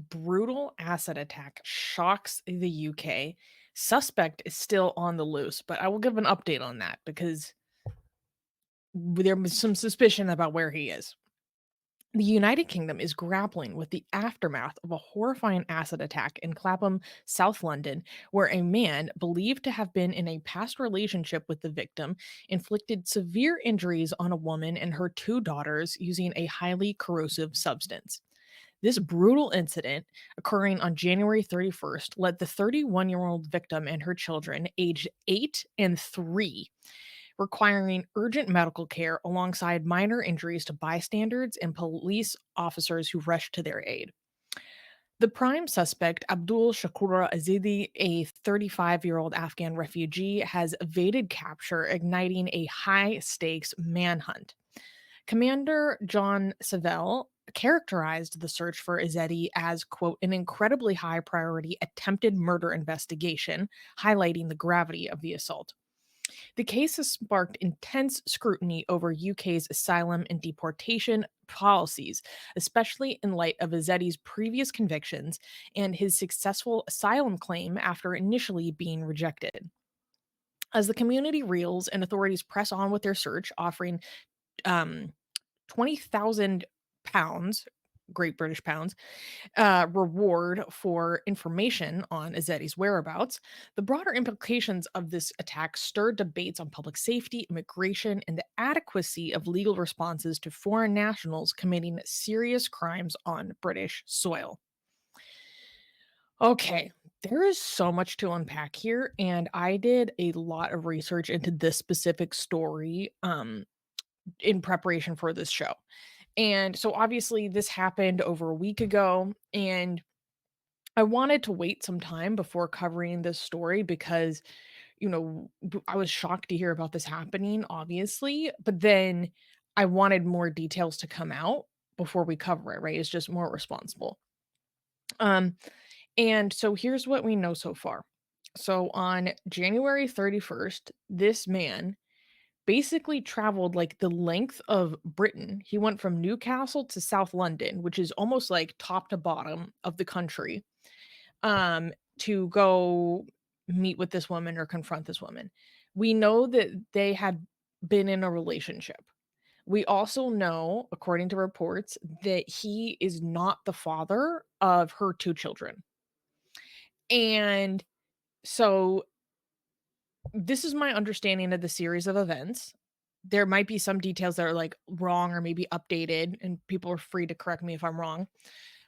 brutal acid attack shocks the UK. Suspect is still on the loose, but I will give an update on that because there was some suspicion about where he is. The United Kingdom is grappling with the aftermath of a horrifying acid attack in Clapham, South London, where a man believed to have been in a past relationship with the victim inflicted severe injuries on a woman and her two daughters using a highly corrosive substance. This brutal incident, occurring on January 31st, led the 31-year-old victim and her children, aged 8 and 3, requiring urgent medical care alongside minor injuries to bystanders and police officers who rushed to their aid. The prime suspect, Abdul Shokoor Ezedi, a 35-year-old Afghan refugee, has evaded capture, igniting a high stakes manhunt. Commander Jon Savell characterized the search for Ezedi as, quote, an incredibly high priority attempted murder investigation, highlighting the gravity of the assault. The case has sparked intense scrutiny over UK's asylum and deportation policies, especially in light of Ezedi's previous convictions and his successful asylum claim after initially being rejected. As the community reels and authorities press on with their search, offering um, 20,000 pounds, Great British pounds, reward for information on Ezedi's whereabouts, the broader implications of this attack stirred debates on public safety, immigration, and the adequacy of legal responses to foreign nationals committing serious crimes on British soil. Okay, there is so much to unpack here, and I did a lot of research into this specific story in preparation for this show. And so obviously this happened over a week ago, and I wanted to wait some time before covering this story because, I was shocked to hear about this happening, obviously, but then I wanted more details to come out before we cover it, right? It's just more responsible. Um, and so here's what we know so far. So on January 31st, this man basically traveled like the length of Britain. He went from Newcastle to South London, which is almost like top to bottom of the country, to go meet with this woman or confront this woman. We know that they had been in a relationship. We also know, according to reports, that he is not the father of her two children. And so this is my understanding of the series of events. There might be some details that are like wrong or maybe updated, and people are free to correct me if I'm wrong.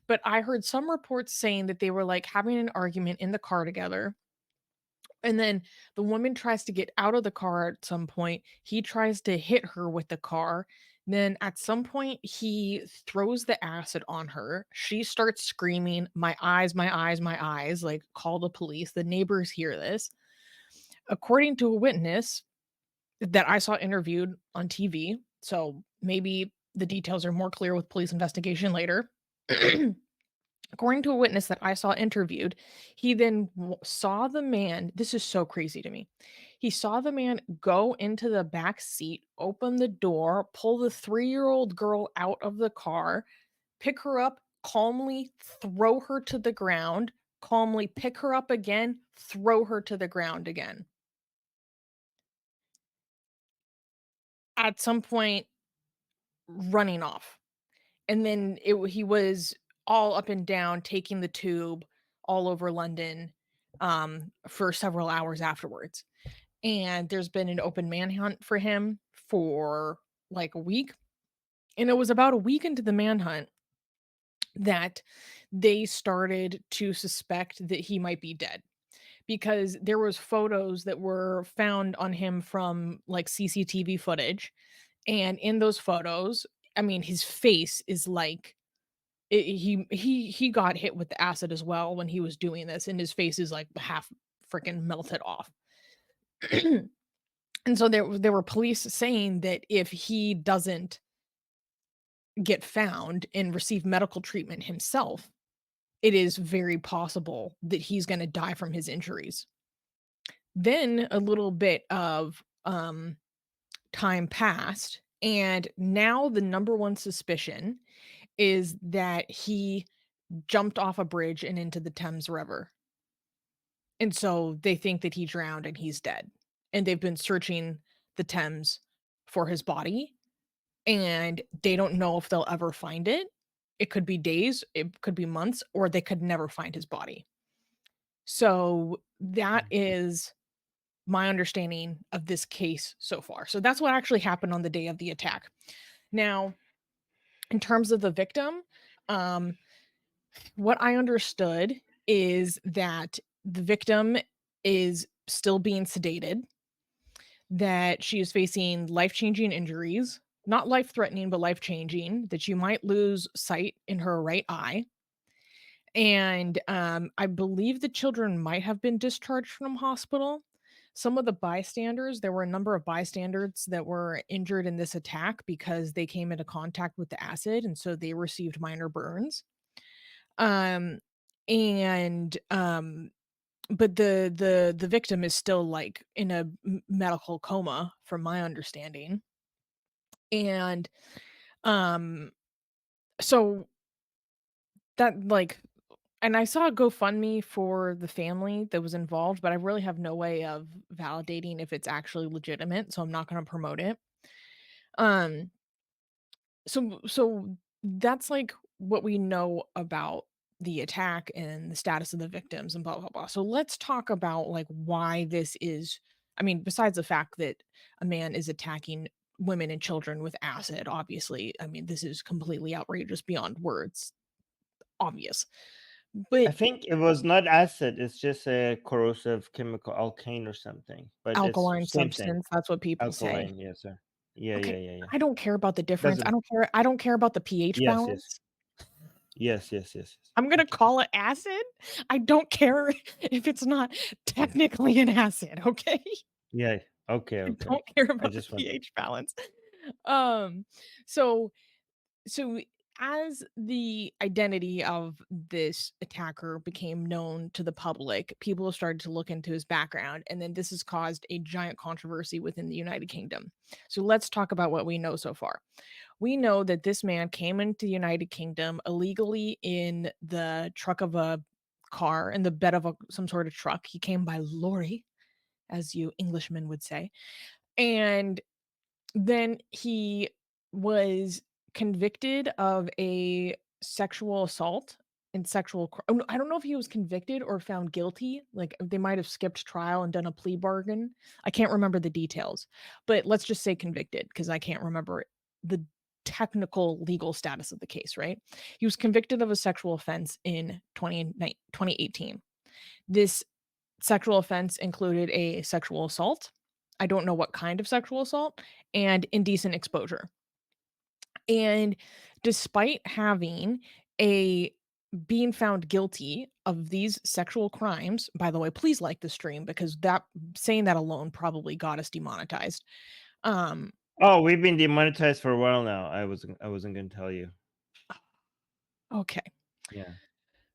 But I heard some reports saying that they were like having an argument in the car together. And then the woman tries to get out of the car at some point. He tries to hit her with the car. Then at some point, he throws the acid on her. She starts screaming, my eyes, my eyes, my eyes, like call the police. The neighbors hear this. According to a witness that I saw interviewed on TV, so maybe the details are more clear with police investigation later. According to a witness that I saw interviewed, he then saw the man. This is so crazy to me. He saw the man go into the back seat, open the door, pull the 3-year-old girl out of the car, pick her up, calmly throw her to the ground, calmly pick her up again, throw her to the ground again. At some point, running off. And then he was all up and down taking the tube all over London, for several hours afterwards. And there's been an open manhunt for him for, like, a week, and it was about a week into the manhunt that they started to suspect that he might be dead, because there was photos that were found on him from, like, CCTV footage, and in those photos, I mean, his face is like he got hit with the acid as well when he was doing this, and his face is, like, half freaking melted off. And so there were police saying that if he doesn't get found and receive medical treatment himself, it is very possible that he's gonna die from his injuries. Then a little bit of, time passed, and now the number one suspicion is that he jumped off a bridge and into the Thames River. And so they think that he drowned and he's dead. And they've been searching the Thames for his body, and they don't know if they'll ever find it. It could be days, it could be months, or they could never find his body. So that is my understanding of this case so far. So that's what actually happened on the day of the attack. Now, in terms of the victim, um, what I understood is that the victim is still being sedated, that she is facing life-changing injuries, not life-threatening, but life-changing, that she might lose sight in her right eye. And I believe the children might have been discharged from hospital. Some of the bystanders, there were a number of bystanders that were injured in this attack because they came into contact with the acid, and so they received minor burns. Um, and but the victim is still like in a medical coma, from my understanding. And um, so that like and I saw a GoFundMe for the family that was involved, but I really have no way of validating if it's actually legitimate, so I'm not gonna promote it. Um, so that's, like, what we know about the attack and the status of the victims and blah, blah, blah. So let's talk about, like, why this is I mean, besides the fact that a man is attacking women and children with acid, obviously, I mean, this is completely outrageous beyond words, obvious. I But think it was not acid, it's just a corrosive chemical alkane or something, but it's alkaline same thing. substance, that's what people say. Alkaline, yes, sir. Yeah, Okay, yeah, yeah, yeah. I don't care about the difference. Doesn't I don't care about the pH Yes, yes. balance. Yes, yes, yes, yes. I'm gonna Okay. call it acid. I don't care if it's not technically an acid, okay? Yeah, okay, I okay, don't okay. care I about the just wonder. pH balance. Um, so so as the identity of this attacker became known to the public, people started to look into his background, and then this has caused a giant controversy within the United Kingdom. So let's talk about what we know so far. We know that this man came into the United Kingdom illegally in the truck of a car, in the bed of some sort of truck. He came by lorry, as you Englishmen would say. And then he was convicted of a sexual assault and oh, no, I don't know if he was convicted or found guilty, like, they might have skipped trial and done a plea bargain. I can't remember the details, but let's just say convicted because I can't remember the technical legal status of the case, right? He was convicted of a sexual offense in 2018. This sexual offense included a sexual assault. I don't know what kind of sexual assault, and indecent exposure. And despite having a being found guilty of these sexual crimes, by the way, please like the stream because that saying that alone probably got us demonetized. Um, Oh, we've been demonetized for a while now. I wasn't gonna tell you. okay. Yeah.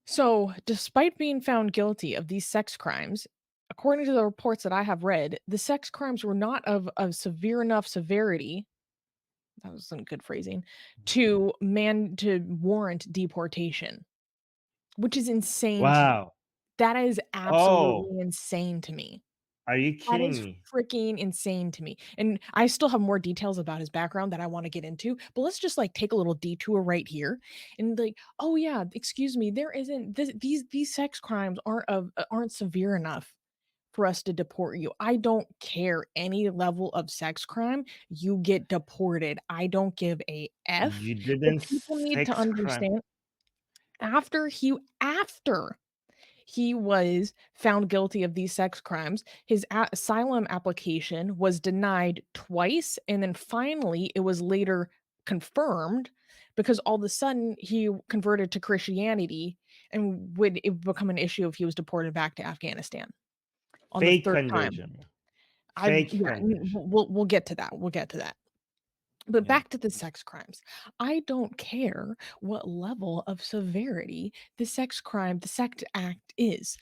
So, despite being found guilty of these sex crimes, according to the reports that I have read, the sex crimes were not of severe enough severity, that wasn't good phrasing, to warrant deportation, which is insane to me. Wow. That is Oh, absolutely insane to me. are you That kidding is me? freaking insane to me, and I still have more details about his background that I wanna get into, but let's just, like, take a little detour right here and, like, "Oh, yeah, excuse me, there isn't these sex crimes aren't severe enough for us to deport you. I don't care any level of sex crime, you get deported. I don't give a F." You But didn't people need to sex crime. understand after he was found guilty of these sex crimes, his asylum application was denied twice, and then finally, it was later confirmed because all of a sudden he converted to Christianity and would it become an issue if he was deported back to Afghanistan on the Fake 3rd time. conversion. I've Fake yeah, conversion. we'll get to that, we'll get to that. But Yeah. back to the sex crimes. I don't care what level of severity the sex act is.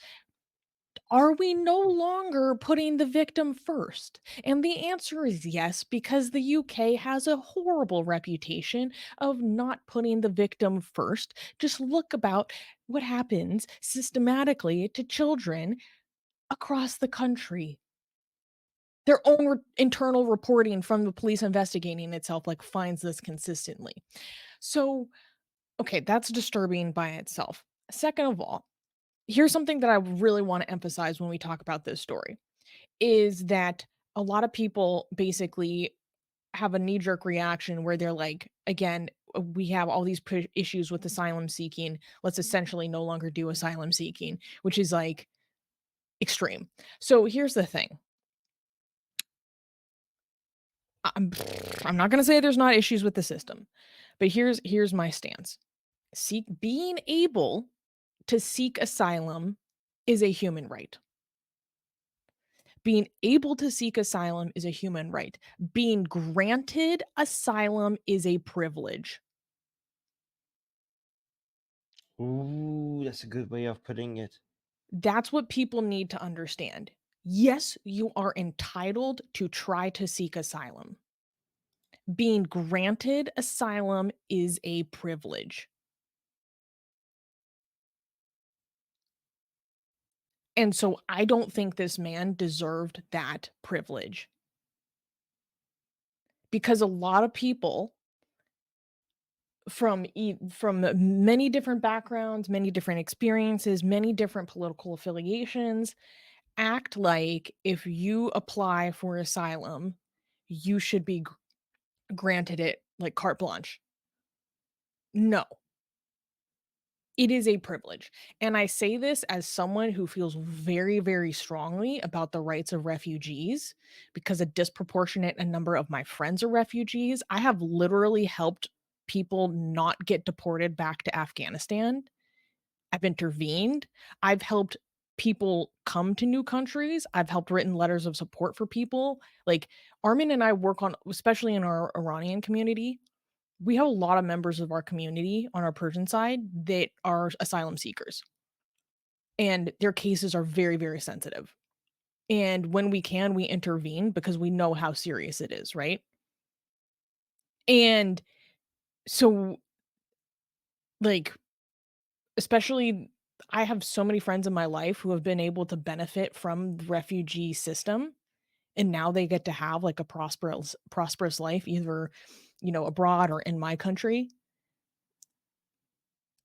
Are we no longer putting the victim first? And the answer is yes, because the UK has a horrible reputation of not putting the victim first. Just look about what happens systematically to children across the country. Their own internal reporting from the police investigating itself like finds this consistently. So, okay, that's disturbing by itself. Second of all, here's something that I really want to emphasize when we talk about this story is that a lot of people basically have a knee jerk reaction where they're like, again, we have all these issues with asylum seeking. Let's essentially no longer do asylum seeking, which is like extreme. So here's the thing. I'm, I'm not going to say there's not issues with the system, but here's my stance. Being able to seek asylum is a human right. Being able to seek asylum is a human right. Being granted asylum is a privilege. Ooh, that's a good way of putting it. That's what people need to understand. Yes, you are entitled to try to seek asylum. Being granted asylum is a privilege. And so I don't think this man deserved that privilege because a lot of people from many different backgrounds, many different experiences, many different political affiliations act like if you apply for asylum, you should be granted it like carte blanche. No, it is a privilege. And I say this as someone who feels very, very strongly about the rights of refugees because a disproportionate a number of my friends are refugees. I have literally helped people not get deported back to Afghanistan. I've intervened. I've helped people come to new countries. I've helped written letters of support for people. Like Armin and I work on, especially in our Iranian community, we have a lot of members of our community on our Persian side that are asylum seekers, and their cases are very, very sensitive. And when we can, we intervene because we know how serious it is, right? And so, like, especially, I have so many friends in my life who have been able to benefit from the refugee system, and now they get to have like a prosperous life, either abroad or in my country.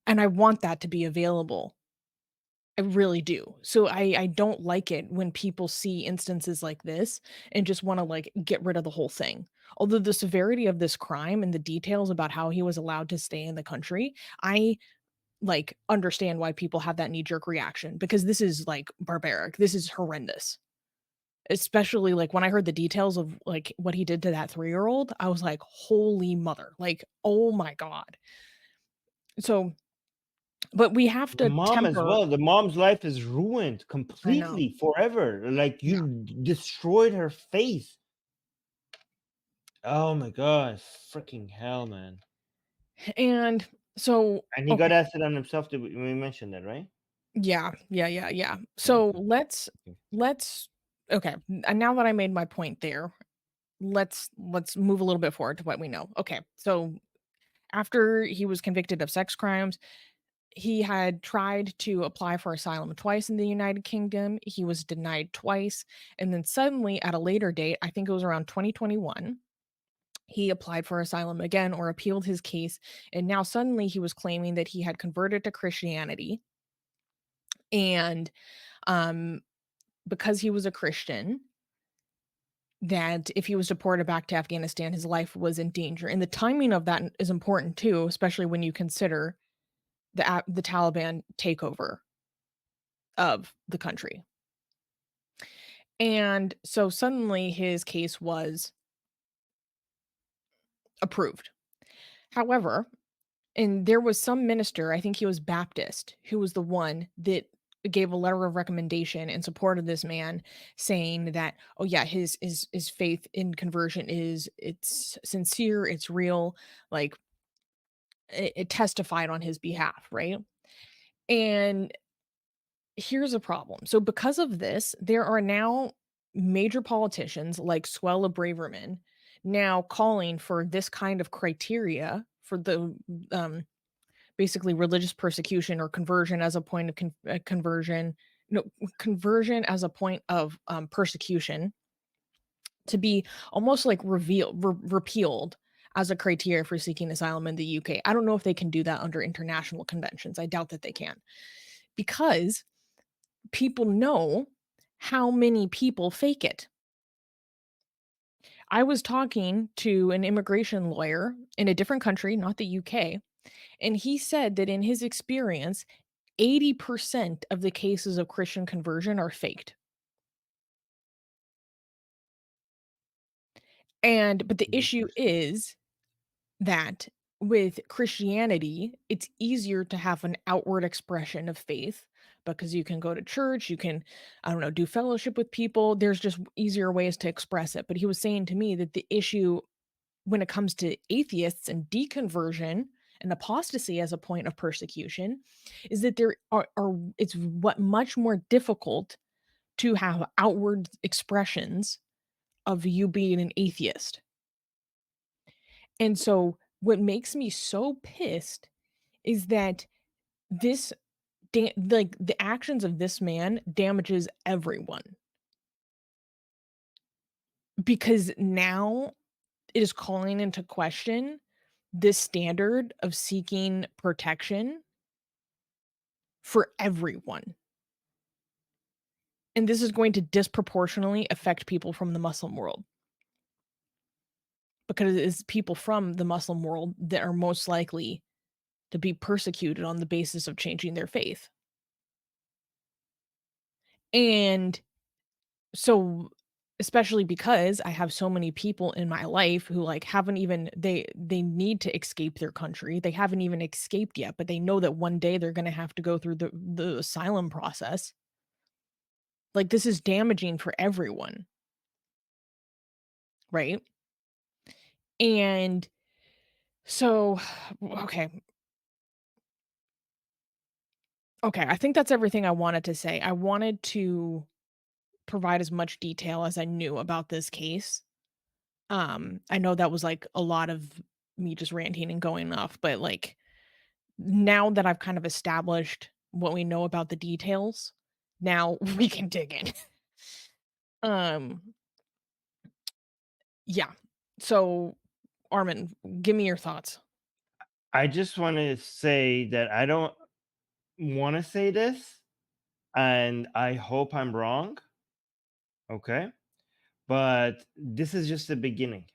And I want that to be available. I really do. So I don't like it when people see instances like this and just wanna, like, get rid of the whole thing. Although the severity of this crime and the details about how he was allowed to stay in the country, I, like, understand why people have that knee-jerk reaction because this is, like, barbaric. This is horrendous. Especially, like, when I heard the details of, like, what he did to that three-year-old, I was like, "Holy mother." Like, "Oh my god." So but we have The to mom as temper. well. The mom's life is ruined I know. completely forever. Like Yeah. you destroyed her face. Oh my gosh, freaking hell, man. And so And he okay. got acid on himself. Did we mentioned that, right? Yeah, yeah, yeah, yeah. Yeah, So okay. Okay. let's okay, and now that I made my point there, let's move a little bit forward to what we know. Okay. So after he was convicted of sex crimes, he had tried to apply for asylum twice in the United Kingdom. He was denied twice, and then suddenly at a later date, I think it was around 2021, he applied for asylum again or appealed his case, and now suddenly he was claiming that he had converted to Christianity and um because he was a Christian, that if he was deported back to Afghanistan, his life was in danger. And the timing of that is important too, especially when you consider the Taliban takeover of the country. And so suddenly his case was approved. However, and there was some minister, I think he was Baptist, who was the one that gave a letter of recommendation in support of this man, saying that, "Oh yeah, his faith in conversion it's sincere, it's real." Like it testified on his behalf, right? And Here's a problem. So because of this, there are now major politicians like Suella Braverman now calling for this kind of criteria for the um, basically religious persecution or conversion as a point of conversion. No, conversion as a point of persecution to be almost like repealed as a criteria for seeking asylum in the UK. I don't know if they can do that under international conventions. I doubt that they can because people know how many people fake it. I was talking to an immigration lawyer in a different country, not the UK, and he said that in his experience, 80% of the cases of Christian conversion are faked. But the issue 100%. is that with Christianity, it's easier to have an outward expression of faith because you can go to church, you can, I don't know, do fellowship with people. There's just easier ways to express it. But he was saying to me that the issue when it comes to atheists and deconversion and apostasy as a point of persecution is that there are it's what much more difficult to have outward expressions of you being an atheist. And so what makes me so pissed is that this like the actions of this man damages everyone because now it is calling into question this standard of seeking protection for everyone. And this is going to disproportionately affect people from the Muslim world because it is people from the Muslim world that are most likely to be persecuted on the basis of changing their faith. And so especially because I have so many people in my life who like haven't even they need to escape their country. They haven't even escaped yet, but they know that one day they're going to have to go through the asylum process. Like this is damaging for everyone, right? And so okay. Okay, I think that's everything I wanted to say. I wanted to provide as much detail as I knew about this case. I know that was like a lot of me just ranting and going off, but like now that I've kind of established what we know about the details, now we can dig in. Um, yeah. So, Armin, give me your thoughts. I just want to say that I don't want to say this, and I hope I'm wrong. Okay. But this is just the beginning.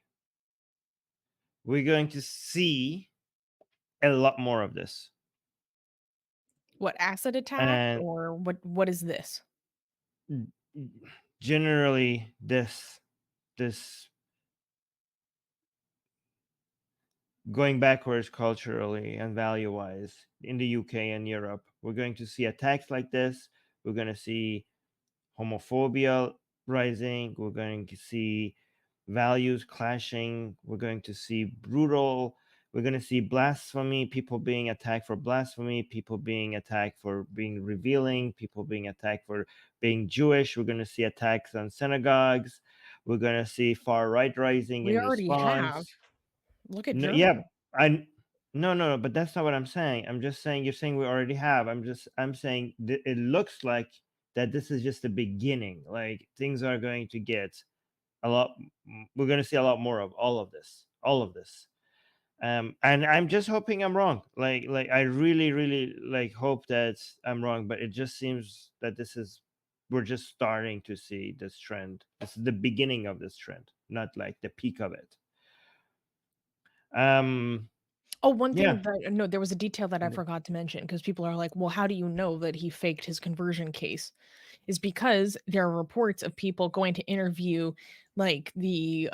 We're going to see a lot more of this. What acid attack And or what is this? generally, this going backwards culturally and value wise in the UK and Europe, we're going to see attacks like this. We're going to see homophobia rising. We're going to see values clashing. We're going to see brutal. We're going to see blasphemy, people being attacked for blasphemy, people being attacked for being revealing, people being attacked for being Jewish. We're going to see attacks on synagogues. We're going to see far right rising We in already have. response. Look at No, yeah, Germany. I no, but that's not what I'm saying. I'm just saying you're saying we already have. I'm saying it looks like that this is just the beginning. Like things are going to get a lot. We're going to see a lot more of all of this. And I'm just hoping I'm wrong. Like I really, really like hope that I'm wrong. But it just seems that we're just starting to see this trend. This is the beginning of this trend, not like the peak of it. Um, Oh, one yeah. thing that no, there was a detail that I forgot to mention because people are like, "Well, how do you know that he faked his conversion case?" Is because there are reports of people going to interview, like, the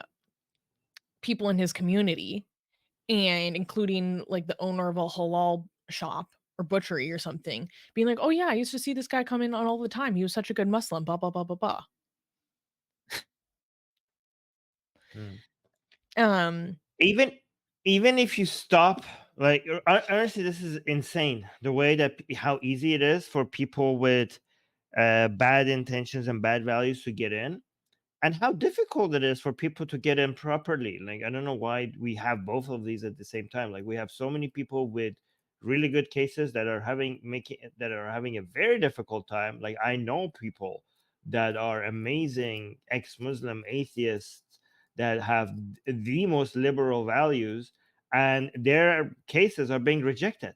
people in his community and including, like, the owner of a halal shop or butchery or something, being like, "Oh, yeah, I used to see this guy come in on all the time. He was such a good Muslim, blah, blah, blah, blah, blah." Mm. Um, Even even if you stop, like honestly, this is insane. The way that how easy it is for people with bad intentions and bad values to get in, and how difficult it is for people to get in properly. Like, I don't know why we have both of these at the same time. Like, we have so many people with really good cases that are having a very difficult time. Like, I know people that are amazing ex-Muslim atheists that have the most liberal values, and their cases are being rejected.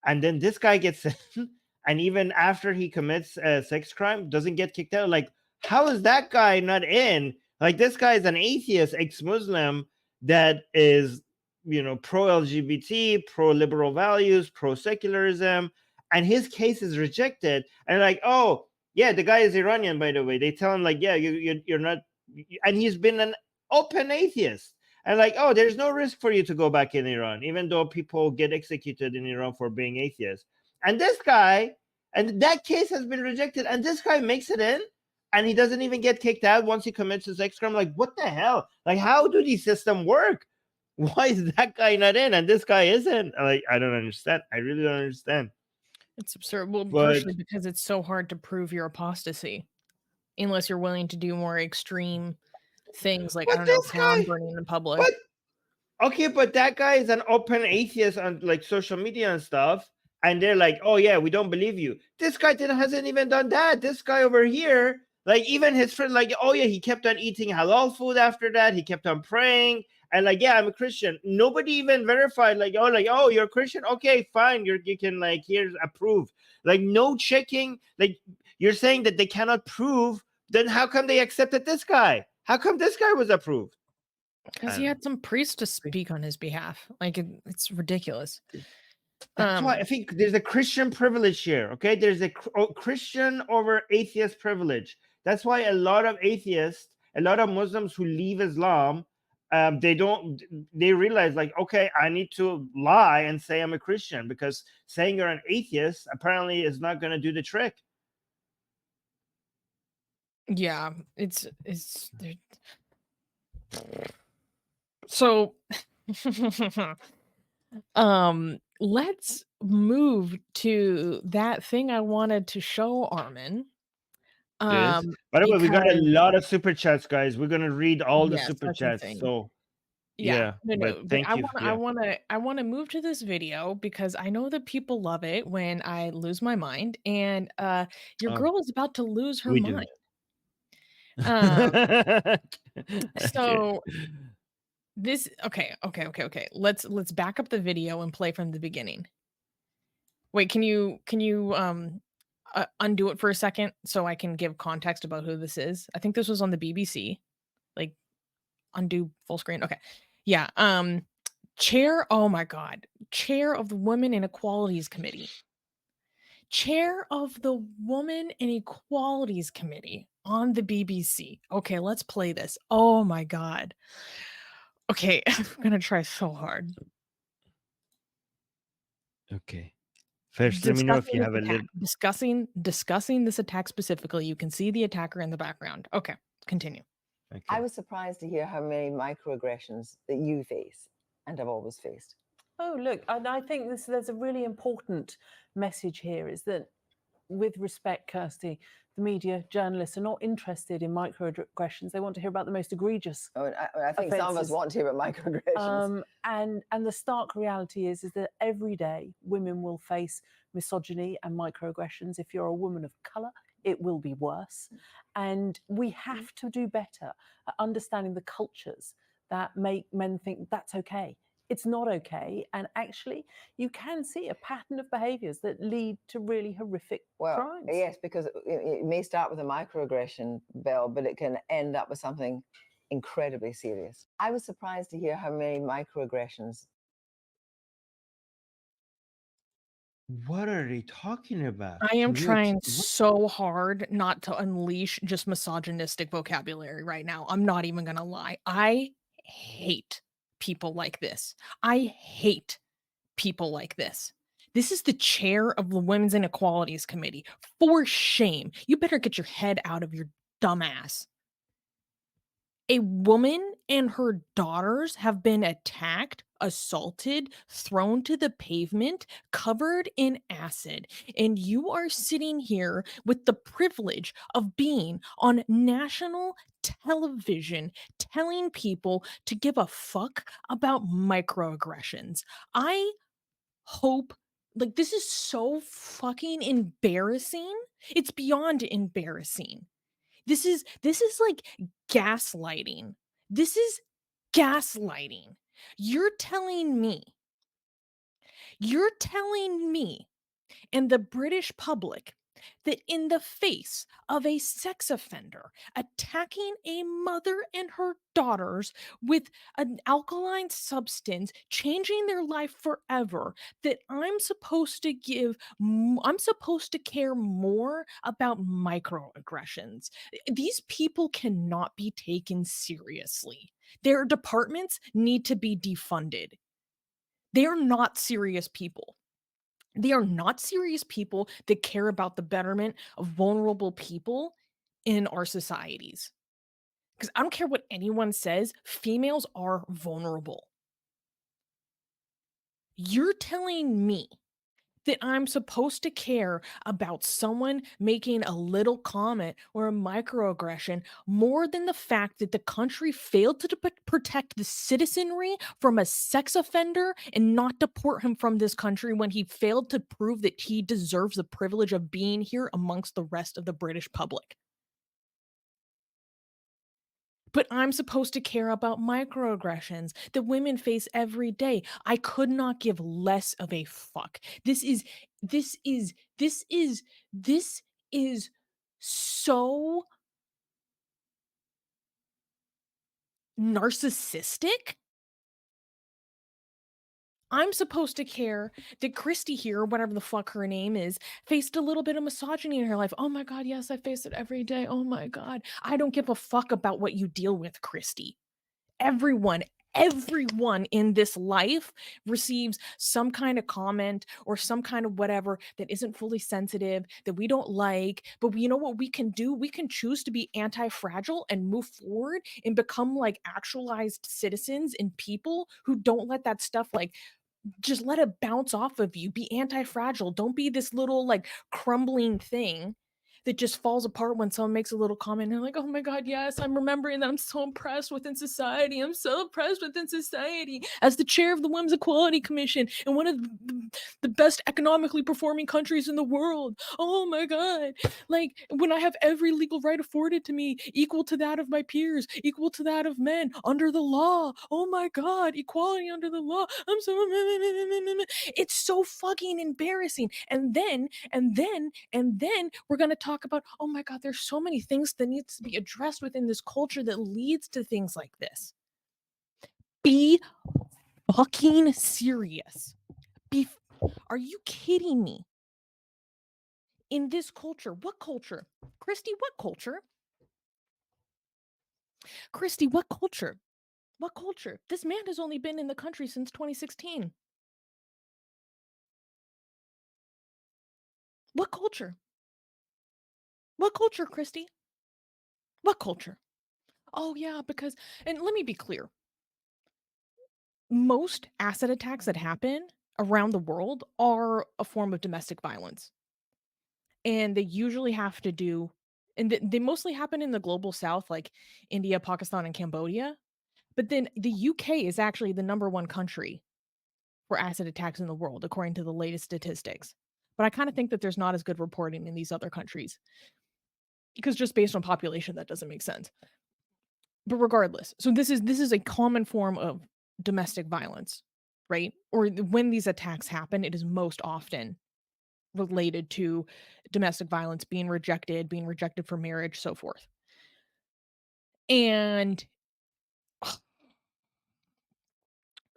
And then this guy gets in, and even after he commits a sex crime, doesn't get kicked out. Like, how is that guy not in? Like, this guy is an atheist, ex-Muslim that is, pro LGBT, pro liberal values, pro secularism, and his case is rejected. And like, oh yeah, the guy is Iranian, by the way. They tell him like, yeah, you're not, and he's been an open atheist. And like, oh, there's no risk for you to go back in Iran, even though people get executed in Iran for being atheists. And this guy, and that case has been rejected, and this guy makes it in, and he doesn't even get kicked out once he commits his sex crime. Like, what the hell? Like, how do these systems work? Why is that guy not in and this guy isn't? Like, I don't understand. I really don't understand. It's absurd. Well, But partially because it's so hard to prove your apostasy unless you're willing to do more extreme things like, I but don't know, this Quran guy, burning in public. but okay, but that guy is an open atheist on like social media and stuff, and they're like, "Oh yeah, we don't believe you." This guy hasn't even done that. This guy over here, like even his friend, like, "Oh yeah, he kept on eating halal food after that. He kept on praying, and like, yeah, I'm a Christian." Nobody even verified, like, oh, you're a Christian. Okay, fine. You can like here's approved. Like no checking. Like you're saying that they cannot prove. Then how come they accepted this guy? How come this guy was approved? Because I he don't had know. some priest to speak on his behalf. Like, it's ridiculous. That's why I Um, think there's a Christian privilege here. Okay, there's a Christian over atheist privilege. That's why a lot of atheists, a lot of Muslims who leave Islam, they don't. They realize like, okay, I need to lie and say I'm a Christian, because saying you're an atheist apparently is not going to do the trick. yeah, so let's move to that thing I wanted to show Armin. Yes. By the way, we got a Because lot of super chats, guys. We're gonna read all the yes, super that's the chats. thing. So Yeah, yeah, no, but no, but thank you. Yeah. I wanna move to this video because I know that people love it when I lose my mind, and, your Oh, girl is about to lose her we mind. do. Um, Okay. so this okay. Let's back up the video and play from the beginning. Wait, can you undo it for a second so I can give context about who this is? I think this was on the BBC. Like, undo full screen. Okay. Yeah, chair oh my god. Chair of the Women Inequalities Committee. Chair of the Woman Inequalities Committee on the BBC. Okay, let's play this. Oh my god. Okay, I'm gonna try so hard. Okay. First, let me know if Discussing you this have a attack. little. Discussing this attack specifically. You can see the attacker in the background. Okay, continue. I Okay. was surprised to hear how many microaggressions that you face and have always faced. Oh, look, and I think there's a really important message here is that, with respect, Kirsty, the media, journalists are not interested in microaggressions. They want to hear about the most egregious. Oh, I think some of us offences. want to hear about microaggressions. And the stark reality is that every day women will face misogyny and microaggressions. If you're a woman of colour, it will be worse. And we have to do better at understanding the cultures that make men think that's okay. It's not okay. And actually, you can see a pattern of behaviours that lead to really horrific crimes. Yes, because it may start with a microaggression, Belle, but it can end up with something incredibly serious. I was surprised to hear how many microaggressions. What are they talking about? I am Can you trying what? so hard not to unleash just misogynistic vocabulary right now. I'm not even gonna lie. I hate people like this. I hate people like this. This is the chair of the Women's Inequalities Committee. For shame. You better get your head out of your dumb ass. A woman and her daughters have been attacked, assaulted, thrown to the pavement, covered in acid. And you are sitting here with the privilege of being on national television telling people to give a fuck about microaggressions. I hope, like, this is so fucking embarrassing. It's beyond embarrassing. This is like gaslighting. This is gaslighting. You're telling me you're telling me and the British public that in the face of a sex offender attacking a mother and her daughters with an alkaline substance, changing their life forever, that I'm supposed to care more about microaggressions. These people cannot be taken seriously. Their departments need to be defunded. They are not serious people. They are not serious people that care about the betterment of vulnerable people in our societies. Because I don't care what anyone says, females are vulnerable. You're telling me that I'm supposed to care about someone making a little comment or a microaggression more than the fact that the country failed to protect the citizenry from a sex offender and not deport him from this country when he failed to prove that he deserves the privilege of being here amongst the rest of the British public. But I'm supposed to care about microaggressions that women face every day. I could not give less of a fuck. This is this is this is so narcissistic. I'm supposed to care that Christy here, whatever the fuck her name is, faced a little bit of misogyny in her life. Oh my god, yes, I face it every day. Oh my god. I don't give a fuck about what you deal with, Christy. Everyone, everyone in this life receives some kind of comment or some kind of whatever that isn't fully sensitive, that we don't like. But you know what we can do? We can choose to be anti-fragile and move forward and become like actualized citizens and people who don't let that stuff like just let it bounce off of you. Be anti-fragile. Don't be this little like crumbling thing that just falls apart when someone makes a little comment and you're like, oh my god, yes, I'm remembering that I'm so impressed within society. I'm so impressed within society as the chair of the Women's Equality Commission in one of the best economically performing countries in the world. Oh my god, like when I have every legal right afforded to me equal to that of my peers, equal to that of men under the law. Oh my god, equality under the law. I'm so it's so fucking embarrassing. And then we're going to talk about, oh my god, there's so many things that needs to be addressed within this culture that leads to things like this. Be fucking serious. Are you kidding me? In this culture, what culture? Christy, what culture? Christy, what culture? What culture? This man has only been in the country since 2016. What culture? What culture, Christy? What culture? Oh, yeah, because, and let me be clear, most acid attacks that happen around the world are a form of domestic violence. And they usually have to do, and they mostly happen in the global south, like India, Pakistan, and Cambodia. But then the UK is actually the number one country for acid attacks in the world, according to the latest statistics. But I kind of think that there's not as good reporting in these other countries because just based on population, that doesn't make sense. But regardless, so this is a common form of domestic violence, right? Or when these attacks happen, it is most often related to domestic violence, being rejected for marriage, so forth. And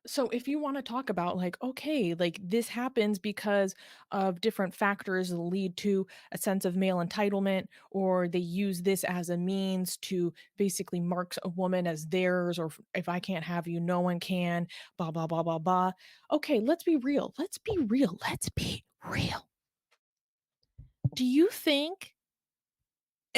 so if you want to talk about like, okay, like this happens because of different factors that lead to a sense of male entitlement, or they use this as a means to basically mark a woman as theirs, or if I can't have you, no one can, blah, blah, blah, blah, blah. Okay, let's be real. Let's be real. Let's be real. Do you think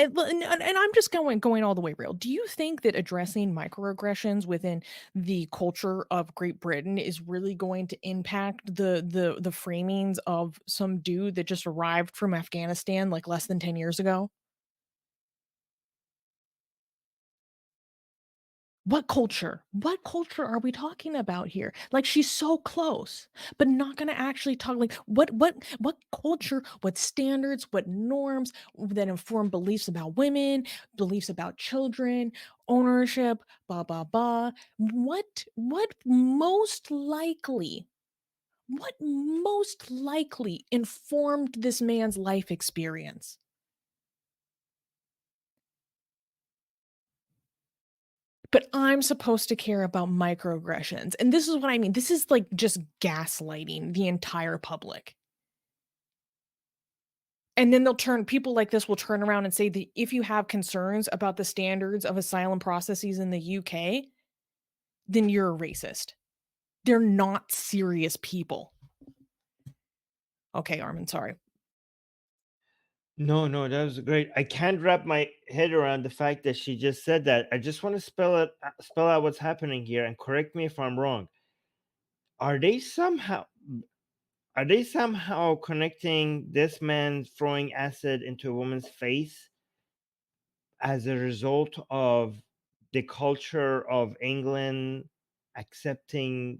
And I'm just going all the way real. Do you think that addressing microaggressions within the culture of Great Britain is really going to impact the framings of some dude that just arrived from Afghanistan, like, less than 10 years ago? What culture? What culture are we talking about here? Like, she's so close, but not gonna actually talk like, what culture, what standards, what norms that inform beliefs about women, beliefs about children, ownership, blah, blah, blah. What most likely informed this man's life experience? But I'm supposed to care about microaggressions, and this is what I mean. This is, like, just gaslighting the entire public. And then people like this will turn around and say that if you have concerns about the standards of asylum processes in the UK, then you're a racist. They're not serious people. Okay, Armin, sorry. No, no, that was great. I can't wrap my head around the fact that she just said that. I just want to spell out what's happening here, and correct me if I'm wrong. Are they somehow are they somehow connecting this man throwing acid into a woman's face as a result of the culture of England accepting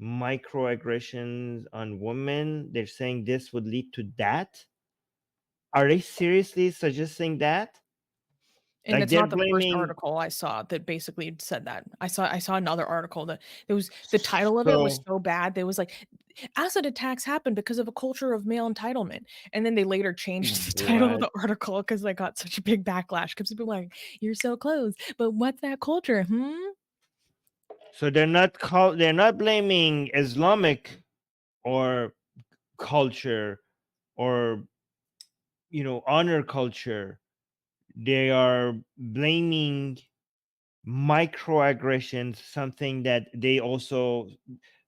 microaggressions on women? They're saying this would lead to that. Are they seriously suggesting that? And Like it's they're not the first blaming. article I saw that basically said that. I saw another article that it was the title of it was So so bad. There was like, "Acid attacks happen because of a culture of male entitlement." And then they later changed the title of what? the article because they got such a big backlash because people were like, "You're so close, but what's that culture? Hmm?" So they're not blaming Islamic or culture or honor culture. They are blaming microaggressions, something that they also,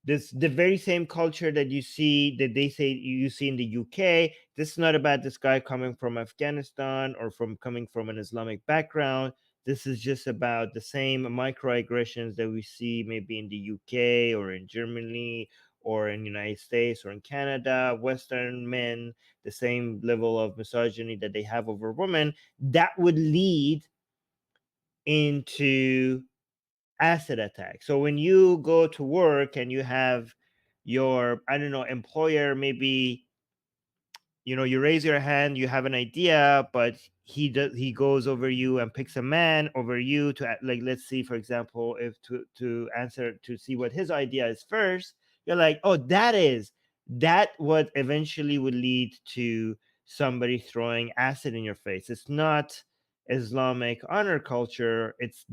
this the very same culture that they say you see in the UK. This is not about this guy coming from Afghanistan or from coming from an Islamic background. This is just about the same microaggressions that we see maybe in the UK or in Germany or in the United States or in Canada. Western men, the same level of misogyny that they have over women, that would lead into acid attack. So when you go to work and you have your, I don't know, employer, maybe you raise your hand, you have an idea, but he goes over you and picks a man over you to, like, let's see, for example, if to answer to see what his idea is first. You're like, oh, that what eventually would lead to somebody throwing acid in your face. It's not Islamic honor culture. It's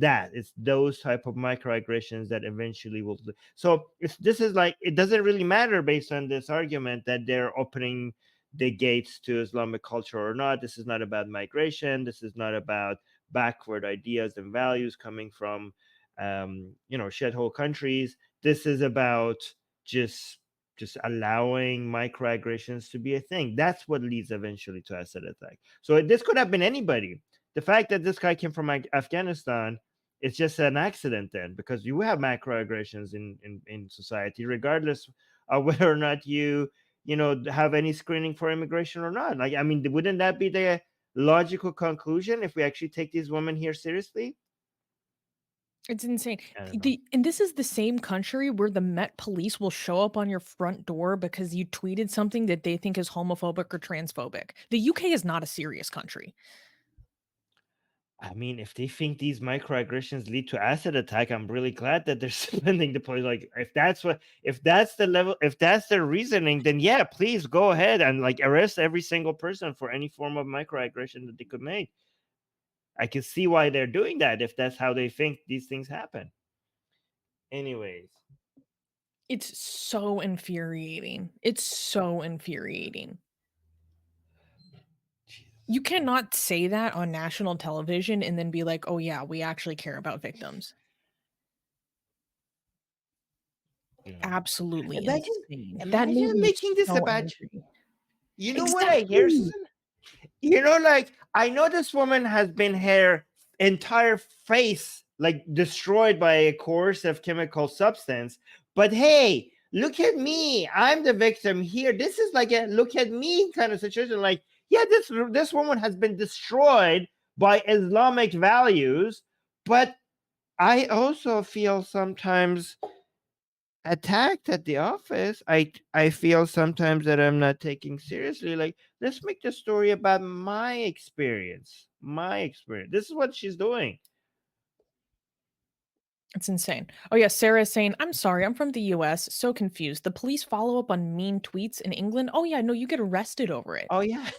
those type of microaggressions that eventually will. So this is like, it doesn't really matter based on this argument that they're opening the gates to Islamic culture or not. This is not about migration. This is not about backward ideas and values coming from, shithole countries. This is about just just allowing microaggressions to be a thing. That's what leads eventually to acid attack. So this could have been anybody. The fact that this guy came from Afghanistan, it's just an accident then, because you have macroaggressions in society, regardless of whether or not you have any screening for immigration or not. Like, I mean, wouldn't that be the logical conclusion if we actually take these women here seriously? It's insane. I don't know. And this is the same country where the Met Police will show up on your front door because you tweeted something that they think is homophobic or transphobic. The UK is not a serious country. I mean, if they think these microaggressions lead to acid attack, I'm really glad that they're spending the police. Like, if that's the level, if that's their reasoning, then yeah, please go ahead and like arrest every single person for any form of microaggression that they could make. I can see why they're doing that if that's how they think these things happen. Anyways, It's so infuriating. It's so infuriating. You Jesus Christ. cannot say that on national television and then be like, "Oh yeah, we actually care about victims." Yeah. Absolutely Imagine, insane. That made imagine me making this so about. angry. You know what I hear, Exactly. Susan? Like, I know this woman has been her entire face like destroyed by a corrosive chemical substance, but hey, look at me, I'm the victim here. This is like a look at me kind of situation. Like, yeah, this woman has been destroyed by Islamic values, but I also feel sometimes attacked at the office. I feel sometimes that I'm not taking seriously. Like, let's make the story about my experience. My experience. This is what she's doing. It's insane. Oh yeah, Sarah is saying, "I'm sorry, I'm from the US, so confused. The police follow up on mean tweets in England? Oh yeah, no, you get arrested over it." Oh yeah.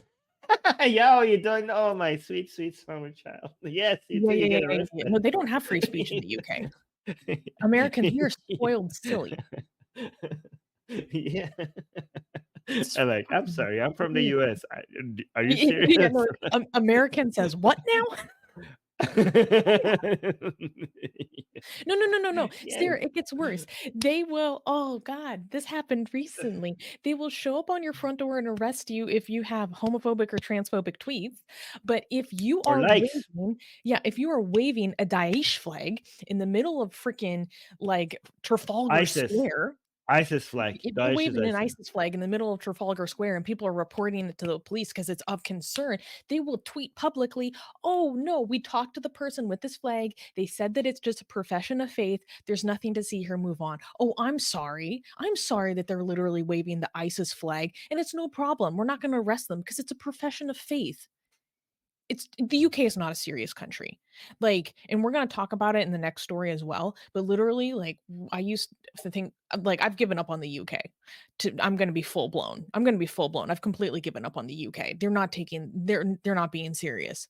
Yeah, oh, you don't know, my sweet, sweet summer child. Yes, you Yeah, do. yeah, You yeah, get yeah, yeah. No, arrested. they don't have free speech in the UK. Americans, we are spoiled silly. Yeah. It's I'm fucking sorry. I'm from the crazy. US. Are you Yeah, serious? no, American says, "What now?" No, no, no, no, no. Yes. Sarah, it gets worse. They will oh god, this happened recently. They will show up on your front door and arrest you if you have homophobic or transphobic tweets. But if you Or are likes. waving yeah, if you are waving a Daesh flag in the middle of freaking, like, Trafalgar ISIS. Square ISIS flag. if you're Daesh is waving an ISIS. ISIS flag in the middle of Trafalgar Square and people are reporting it to the police because it's of concern, they will tweet publicly, "Oh no, we talked to the person with this flag. They said that it's just a profession of faith. There's nothing to see here. Move on." Oh, I'm sorry. I'm sorry that they're literally waving the ISIS flag, and it's no problem. We're not going to arrest them because it's a profession of faith. It's the UK is not a serious country. Like, and we're gonna talk about it in the next story as well, but literally, like, I used to think like, I've given up on the UK. I'm gonna be full blown. I'm gonna be full blown. I've completely given up on the UK. They're not being serious.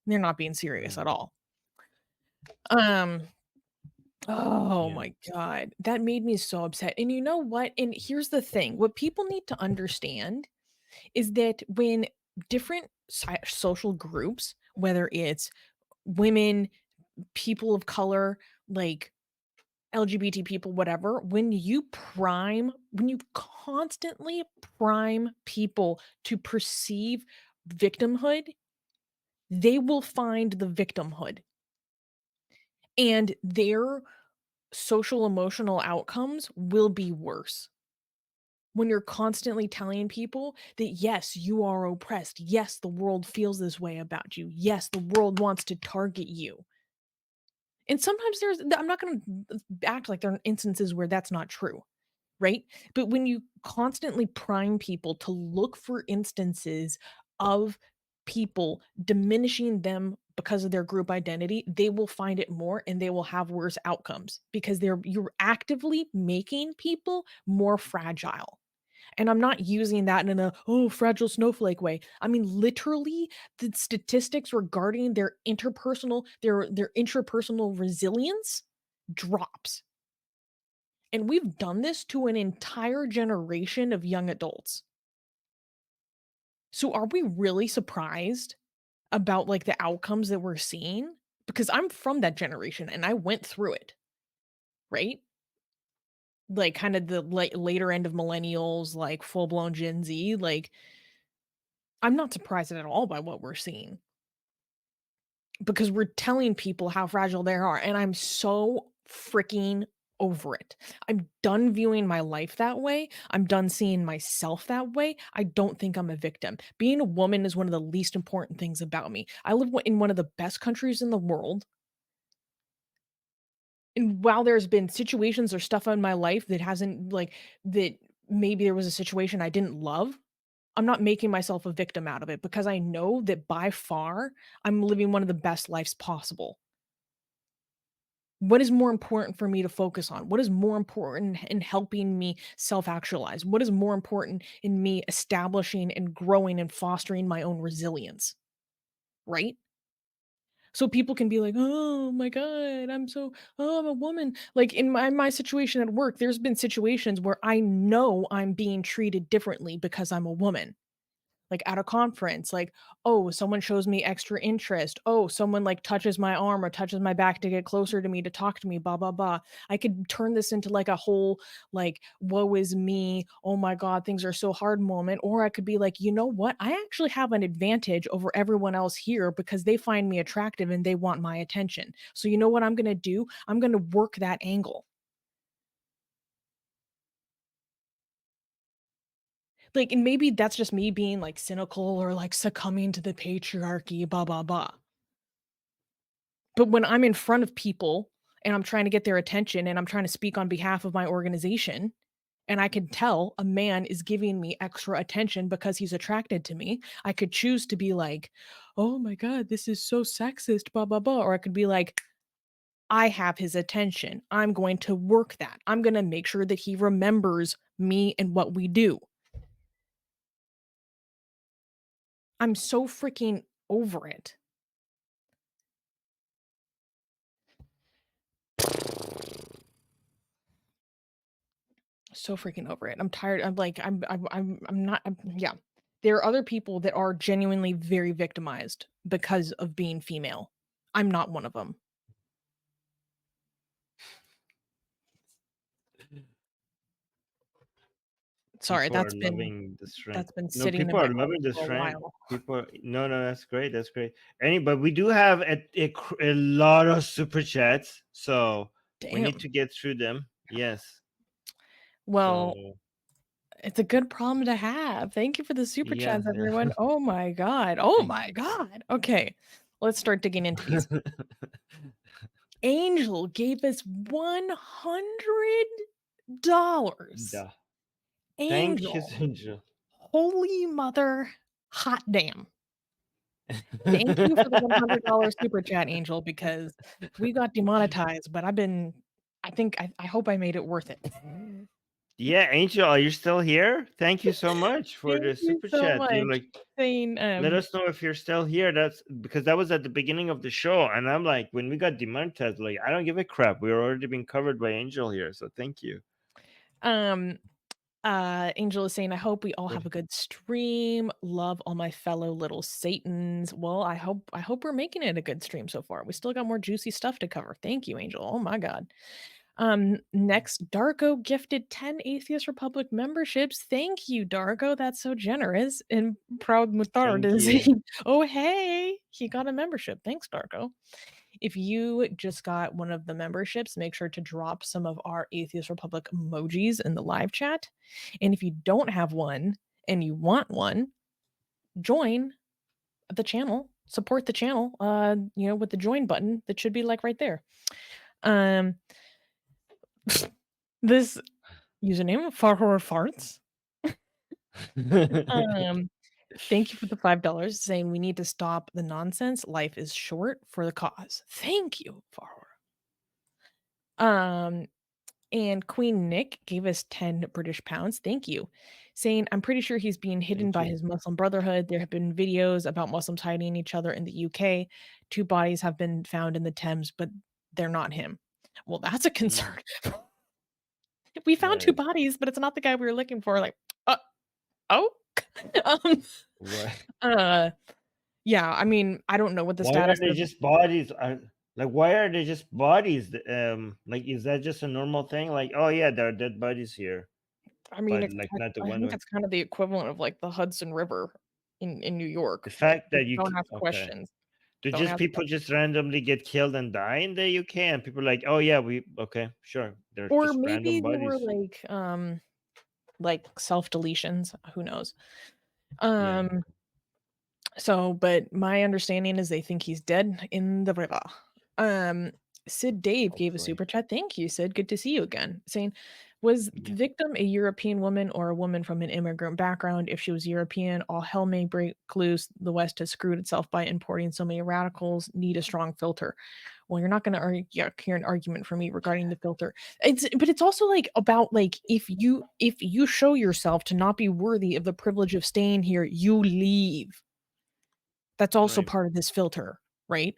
They're not being serious at Mm. all. Um, oh Yeah. my god, that made me so upset, and you know what? And here's the thing, what people need to understand is that when different social groups, whether it's women, people of color, like LGBT people, whatever, when you constantly prime people to perceive victimhood, they will find the victimhood and their social emotional outcomes will be worse. When you're constantly telling people that, yes, you are oppressed. Yes, the world feels this way about you. Yes, the world wants to target you. And sometimes I'm not gonna act like there are instances where that's not true, right? But when you constantly prime people to look for instances of people diminishing them because of their group identity, they will find it more and they will have worse outcomes because you're actively making people more fragile. And I'm not using that in a, "Oh, fragile snowflake" way. I mean, literally, the statistics regarding their intrapersonal resilience drops. And we've done this to an entire generation of young adults. So are we really surprised about, like, the outcomes that we're seeing? Because I'm from that generation and I went through it, right? Like, kinda the later end of millennials, like, full-blown Gen Z, like, I'm not surprised at all by what we're seeing because we're telling people how fragile they are, and I'm so freaking over it. I'm done viewing my life that way. I'm done seeing myself that way. I don't think I'm a victim. Being a woman is one of the least important things about me. I live in one of the best countries in the world. And while there's been situations or stuff in my life that hasn't like that maybe there was a situation I didn't love, I'm not making myself a victim out of it because I know that by far I'm living one of the best lives possible. What is more important for me to focus on? What is more important in helping me self-actualize? What is more important in me establishing and growing and fostering my own resilience, right? So people can be like, "Oh my god, I'm a woman." Like in my situation at work, there's been situations where I know I'm being treated differently because I'm a woman. like at a conference, like, oh, someone shows me extra interest. Oh, someone like touches my arm or touches my back to get closer to me to talk to me, blah, blah, blah. I could turn this into like a whole, like, woe is me. Oh my God, things are so hard moment. Or I could be like, you know what? I actually have an advantage over everyone else here because they find me attractive and they want my attention. So, you know what I'm going to do? I'm going to work that angle. Like, and maybe that's just me being, like, cynical or, like, succumbing to the patriarchy, blah, blah, blah. But when I'm in front of people and I'm trying to get their attention and I'm trying to speak on behalf of my organization, and I can tell a man is giving me extra attention because he's attracted to me, I could choose to be like, "Oh my god, this is so sexist, blah, blah, blah," or I could be like, "I have his attention. I'm going to work that. I'm gonna make sure that he remembers me and what we do." I'm so freaking over it. So freaking over it. I'm tired. I'm like, I'm not, yeah. There are other people that are genuinely very victimized because of being female. I'm not one of them. Sorry, People are loving this trend. that's been No, sitting in people my are head loving this for a trend. while. No, no, that's great. That's great. But we do have a lot of super chats, so we need Damn. to get through them. Yes. Well, So it's a good problem to have. Thank you for the super yeah, chats, everyone. Oh my god. Oh thank my god. Okay. Let's start digging into these. Angel gave us $100. Duh. Thank you, Angel. Angel. Holy mother hot damn. Thank you for the $100 super chat, Angel, because we got demonetized, but I hope I made it worth it. Yeah, Angel, are you still here? Thank you so much for Thank the you super so chat. much. Saying, Let us know if you're still here. That's because that was at the beginning of the show, and I'm like, when we got demonetized, like I don't give a crap. We're already being covered by Angel here, so thank you. um, Angel is saying, "I hope we all What? have a good stream. Love all my fellow little Satans." Well, I hope we're making it a good stream so far. We still got more juicy stuff to cover. Thank you, Angel. Oh my god. Next, Darko gifted 10 Atheist Republic memberships. Thank you, Darko. That's so generous. And proud Muthard Thank is you. oh hey, he got a membership. Thanks, Darko. If you just got one of the memberships, make sure to drop some of our Atheist Republic emojis in the live chat. And if you don't have one and you want one, join the channel, support the channel, with the join button that should be like right there. Um, this username, Far Horror Farts. Um, thank you for the $5 saying we need to stop the nonsense. Life is short for the cause. Thank you, Far Horror. Um, and Queen Nick gave us 10 British pounds. Thank you. Saying, I'm pretty sure he's being hidden Thank by you. his Muslim Brotherhood. There have been videos about Muslims hiding each other in the UK. Two bodies have been found in the Thames, but they're not him. Well, that's a Mm, concern. We found two right. bodies, but it's not the guy we were looking for. Like, uh, oh, um, Right. uh, yeah. I mean, I don't know what the Why are status they of. just bodies? Like, why are they just bodies? Like, is that just a normal thing? Like, oh yeah, there are dead bodies here, I mean, but it's like not the I one think with it's kind of the equivalent of like the Hudson River in New the York. Like, fact that don't ask okay. questions. Do Don't just ask people questions. just randomly get killed and die in the UK, and people are like, oh yeah, we okay, sure, they're Or just random maybe they were bodies. like self deletions. Who knows? Yeah, Um, but my understanding is they think he's dead in the river. Um, Sid Dave gave a hopefully. super chat. Thank you, Sid. Good to see you again. Saying, was the Yeah. victim a European woman or a woman from an immigrant background? If she was European, all hell may break loose. The West has screwed itself by importing so many radicals. Need a strong filter. Well, you're not going to hear an argument from me regarding the filter. But it's also like about like if you show yourself to not be worthy of the privilege of staying here, you leave. That's also Right. part of this filter, right?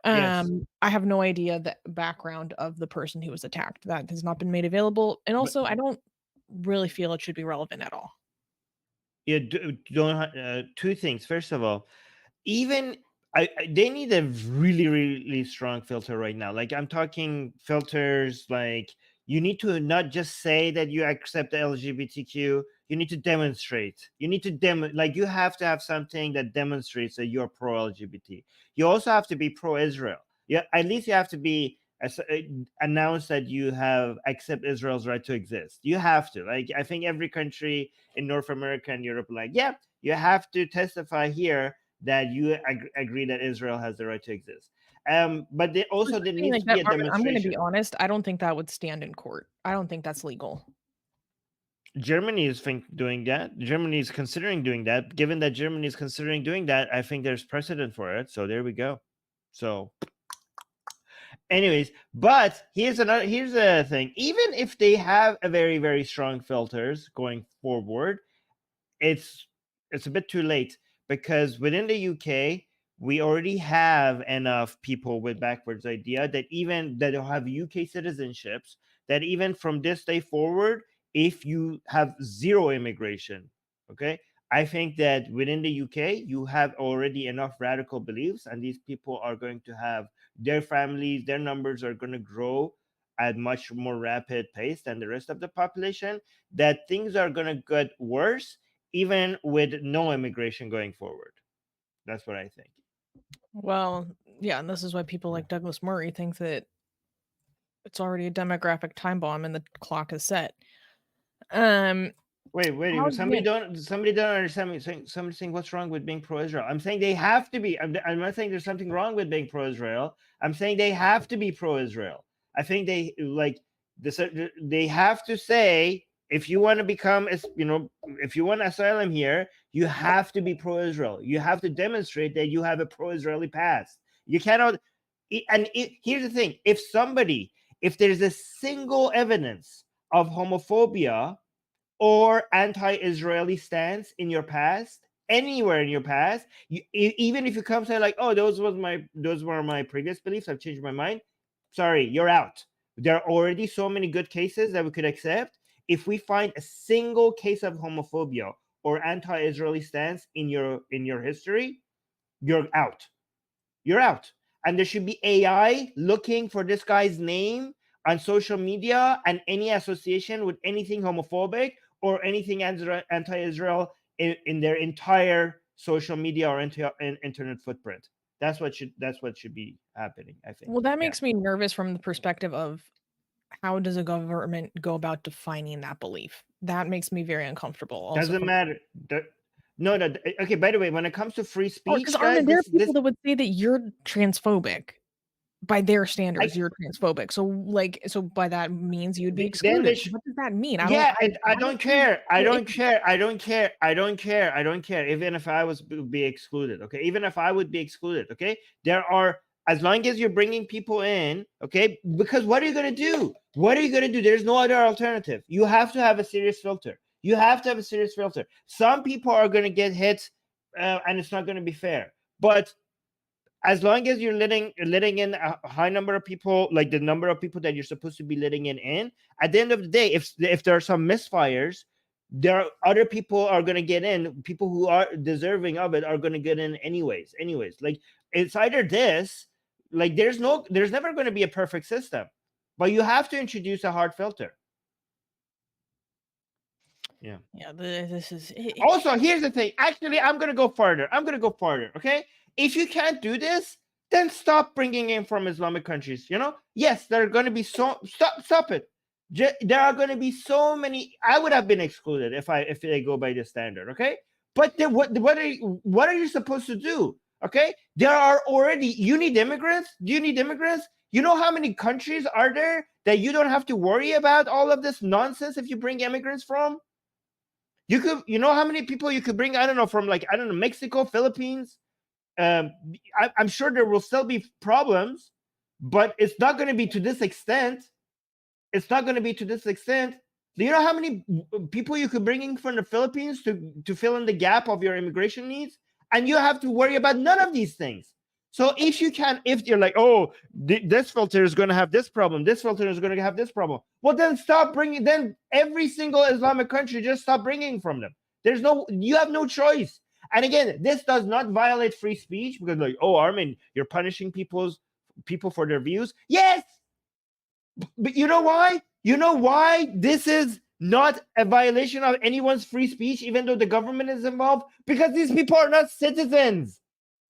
Yes, I have no idea the background of the person who was attacked. That has not been made available, and but also I don't really feel it should be relevant at all. Yeah, don't. Two things. First of all, even they need a really really strong filter right now. Like I'm talking filters like you need to not just say that you accept the LGBTQ, you need to demonstrate. You need to like you have to have something that demonstrates that you're pro LGBT. You also have to be pro Israel. Yeah, at least you have to be announce that you have accept Israel's right to exist. You have to. Like I think every country in North America and Europe, like, yeah, you have to testify here that you agree that Israel has the right to exist. But there Something needs like to be that, a Marvin, I'm gonna be demonstration. honest, I don't think that would stand in court. I don't think that's legal. Germany is doing that. Germany is considering doing that. Given that Germany is considering doing that, I think there's precedent for it. So there we go. So, anyways, but here's a thing. Even if they have a very very strong filters going forward, it's a bit too late because within the UK we already have enough people with backwards idea that even that have UK citizenships that even from this day forward, if you have zero immigration, okay, I think that within the UK you have already enough radical beliefs, and these people are going to have their families, their numbers are going to grow at much more rapid pace than the rest of the population, that things are going to get worse even with no immigration going forward. That's what I think. Well, yeah, and this is why people like Douglas Murray think that it's already a demographic time bomb and the clock is set. Wait, How's somebody don't understand me. Somebody saying what's wrong with being pro-Israel. I'm saying they have to be. I'm not saying there's something wrong with being pro-Israel. I'm saying they have to be pro-Israel. I think they like this. They have to say if you want to become, if you want asylum here, you have to be pro-Israel. You have to demonstrate that you have a pro-Israeli past. You cannot. Here's the thing: if there's a single evidence of homophobia or anti-Israeli stance in your past, anywhere in your past, even if you come say like, oh, those were my previous beliefs, I've changed my mind. Sorry, you're out. There are already so many good cases that we could accept. If we find a single case of homophobia or anti-Israeli stance in your history, you're out. You're out. And there should be AI looking for this guy's name on social media and any association with anything homophobic or anything anti-Israel in their entire social media or internet footprint. That's what should be happening, I think. Well, that Yeah. makes me nervous from the perspective of how does a government go about defining that belief? That makes me very uncomfortable also Doesn't from matter. No. Okay, by the way, when it comes to free because speech, guys, Armin, there are this people that would say that you're transphobic. By their I, standards, you're transphobic. So by that means you'd be then they excluded. What does that mean? Yeah, I don't honestly care. I feel don't icky. care. I don't care. I don't care. I don't care. Even if I was be excluded, okay. Even if I would be excluded, okay. There are, as long as you're bringing people in, okay. Because what are you gonna do? What are you gonna do? There's no other alternative. You have to have a serious filter. You have to have a serious filter. Some people are gonna get hit, and it's not gonna be fair. But as long as you're letting in a high number of people, like the number of people that you're supposed to be letting in, at the end of the day, if there are some misfires, there are other people are going to get in. People who are deserving of it are going to get in anyways. Like it's either this, like there's never going to be a perfect system, but you have to introduce a hard filter. Yeah. Yeah, this is Also, here's the thing. Actually, I'm going to go further. Okay. If you can't do this, then stop bringing in from Islamic countries. Yes, there are going to be stop it. There are going to be so many. I would have been excluded if they go by this standard. Okay. But then what are you supposed to do? Okay. There are already, you need immigrants. Do you need immigrants? You know how many countries are there that you don't have to worry about all of this nonsense if you bring immigrants from? You know how many people you could bring? I don't know, from Mexico, Philippines. I'm sure there will still be problems, but it's not going to be to this extent. Do you know how many people you could bring in from the Philippines to fill in the gap of your immigration needs? And you have to worry about none of these things. So if you're like, oh, this filter is going to have this problem, this filter is going to have this problem, well, then stop bringing. Then every single Islamic country, just stop bringing from them. You have no choice. And again, this does not violate free speech because, like, oh, Armin, you're punishing people for their views. Yes, but you know why? You know why this is not a violation of anyone's free speech, even though the government is involved? Because these people are not citizens.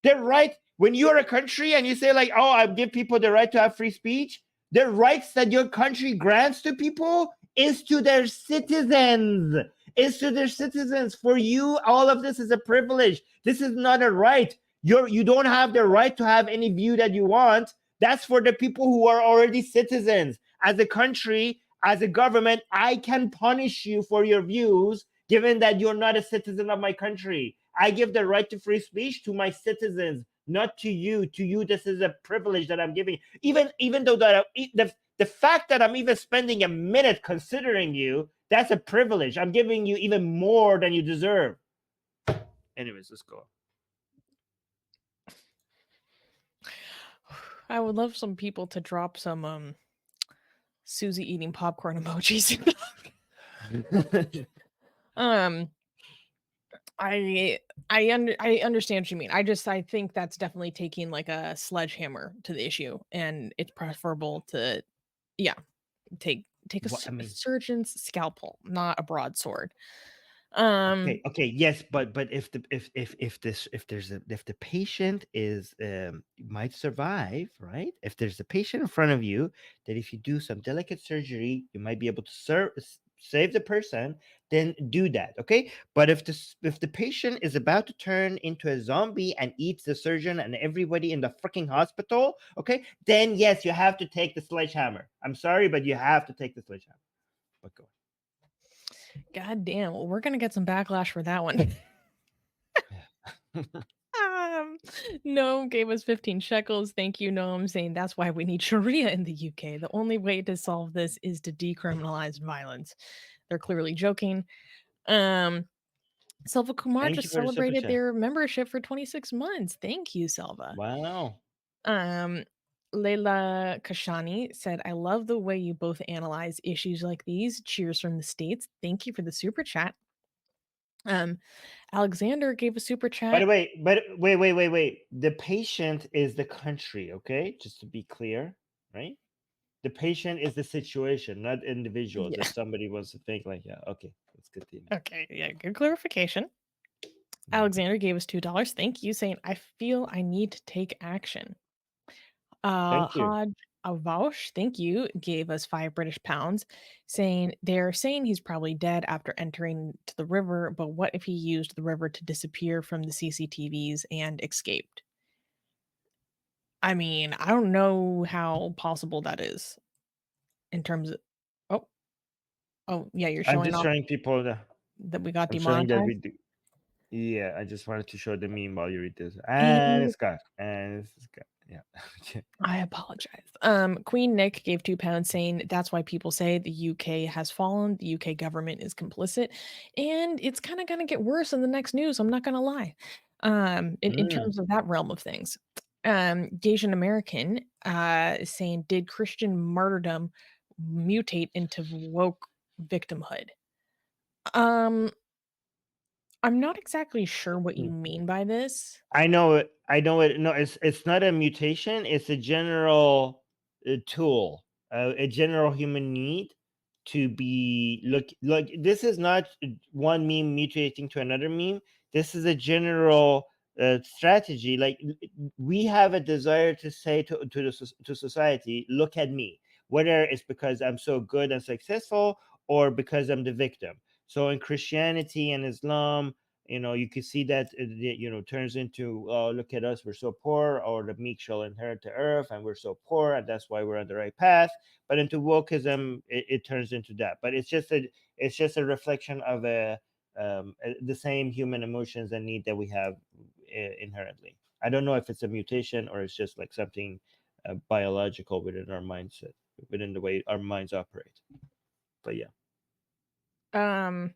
They're right. When you're a country and you say, like, oh, I give people the right to have free speech, the rights that your country grants to people is to their citizens. Is to their citizens. For you, all of this is a privilege. This is not a right. You don't have the right to have any view that you want. That's for the people who are already citizens. As a country, as a government, I can punish you for your views, given that you're not a citizen of my country. I give the right to free speech to my citizens, not to you. To you, this is a privilege that I'm giving. Even though the fact that I'm even spending a minute considering you, that's a privilege. I'm giving you even more than you deserve. Anyways, let's go. I would love some people to drop some Susie eating popcorn emojis. um I understand what you mean. I think that's definitely taking like a sledgehammer to the issue, and it's preferable to, yeah, take a, What I a mean, surgeon's scalpel, not a broadsword. Um, okay, yes, but if the patient is might survive, right? If there's a patient in front of you, that if you do some delicate surgery, you might be able to save the person, then do that, okay? But if the patient is about to turn into a zombie and eats the surgeon and everybody in the freaking hospital, okay, then yes, you have to take the sledgehammer. I'm sorry, but you have to take the sledgehammer. But go. God damn. Well, we're gonna get some backlash for that one. Um, Noam gave us 15 shekels. Thank you, Noam, saying that's why we need Sharia in the UK. The only way to solve this is to decriminalize violence. They're clearly joking. Um, Selva Kumar Thank you just for the super celebrated chat. their membership for 26 months. Thank you, Selva. Wow. Um, Leila Kashani said, I love the way you both analyze issues like these. Cheers from the States. Thank you for the super chat. Um, Alexander gave a super By the chat. way, but wait. The patient is the country, okay? Just to be clear, right? The patient is the situation, not individuals. Yeah. If somebody wants to think like, yeah, okay, let's continue. Okay. Yeah. Good clarification. Alexander gave us $2. Thank you, saying, I feel I need to take action. Thank you. Haj Avaush, thank you, gave us 5 British pounds, saying they're saying he's probably dead after entering to the river, but what if he used the river to disappear from the CCTVs and escaped? I mean, I don't know how possible that is in terms of. Oh, oh, yeah, you're I'm showing just off showing people that we got I'm showing that we demonetized. do. Yeah, I just wanted to show the meme while you read this. And And it's got. And it's got. Yeah. Okay. I apologize. Queen Nick gave £2, saying that's why people say the UK has fallen, the UK government is complicit, and it's kind of going to get worse in the next news. I'm not going to lie. In Mm. terms of that realm of things, Asian American is saying, did Christian martyrdom mutate into woke victimhood? Um, I'm not exactly sure what you mean by this. I know it. I know it. No, it's not a mutation. It's a general tool, a general human need to be look. This is not one meme mutating to another meme. This is a general strategy. Like we have a desire to say to society, look at me. Whether it's because I'm so good and successful, or because I'm the victim. So in Christianity and Islam, you can see that turns into, oh, look at us, we're so poor, or the meek shall inherit the earth, and we're so poor, and that's why we're on the right path. But into wokeism, it turns into that. But it's just a reflection of the same human emotions and need that we have inherently. I don't know if it's a mutation or it's just like something biological within our mindset, within the way our minds operate. But yeah. Um,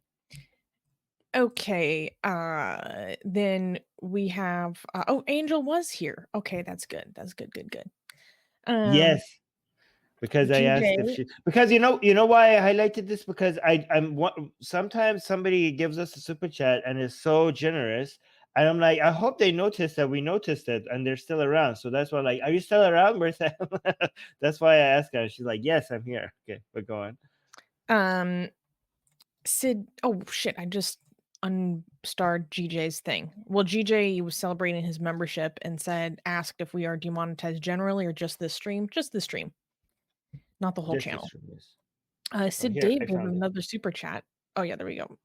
Okay, then we have, oh, Angel was here. Okay, that's good. That's good, good, good. Um, Yes. because I asked if GJ, she, because you know why I highlighted this, because sometimes somebody gives us a super chat and is so generous, and I'm like, I hope they noticed that we noticed it and they're still around. So that's why, like, are you still around, Bertha? That's why I asked her. She's like, yes, I'm here. Okay, but go on. um, Sid, oh shit, I just unstarred GJ's thing. Well, GJ was celebrating his membership and asked if we are demonetized generally or just this stream. Just the stream, not the whole Just this channel. room is. Oh, Sid here I Dave gave found it. another super chat. Oh yeah, there we go.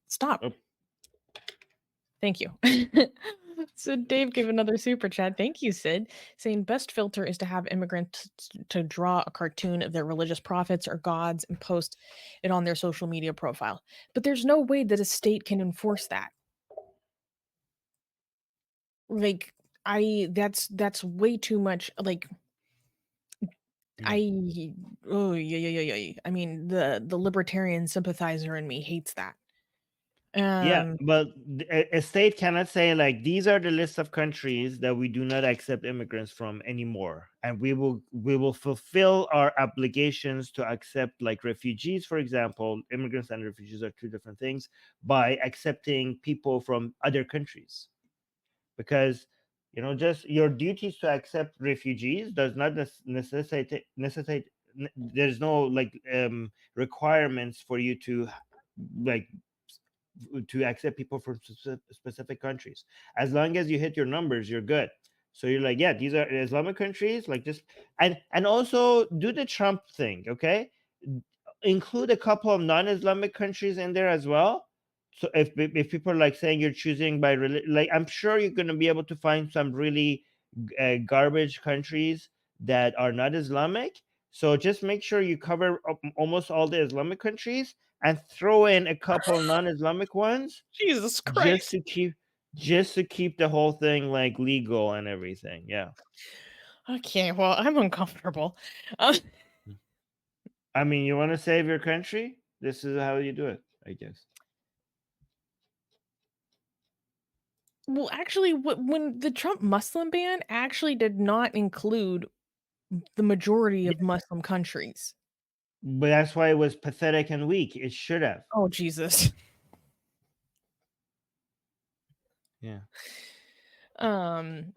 Stop. Oh, Thank you. Sid Dave gave another super chat. Thank you, Sid. Saying best filter is to have immigrants to draw a cartoon of their religious prophets or gods and post it on their social media profile. But there's no way that a state can enforce that. Like that's way too much. Like yeah. I oh yeah. I mean the libertarian sympathizer in me hates that. Yeah, Um but a state cannot say, like, these are the list of countries that we do not accept immigrants from anymore, and we will fulfill our obligations to accept, like, refugees, for example. Immigrants and refugees are two different things, by accepting people from other countries, because just your duties to accept refugees does not necessitate there's no, like, requirements for you to, like, to accept people from specific countries. As long as you hit your numbers, you're good. So you're like, yeah, these are Islamic countries, like, just, and also do the Trump thing, okay? Include a couple of non-Islamic countries in there as well. So if people are, like, saying you're choosing by like, I'm sure you're going to be able to find some really garbage countries that are not Islamic. So just make sure you cover almost all the Islamic countries, and throw in a couple non-Islamic ones, Jesus just Christ. to keep the whole thing, like, legal and everything. Yeah. Okay, well, I'm uncomfortable. Uh, I mean, you want to save your country? This is how you do it, I guess. well, actually, when the Trump Muslim ban actually did not include the majority of Yeah, Muslim countries. but that's why it was pathetic and weak. It should have. Oh, Jesus. Yeah. Um,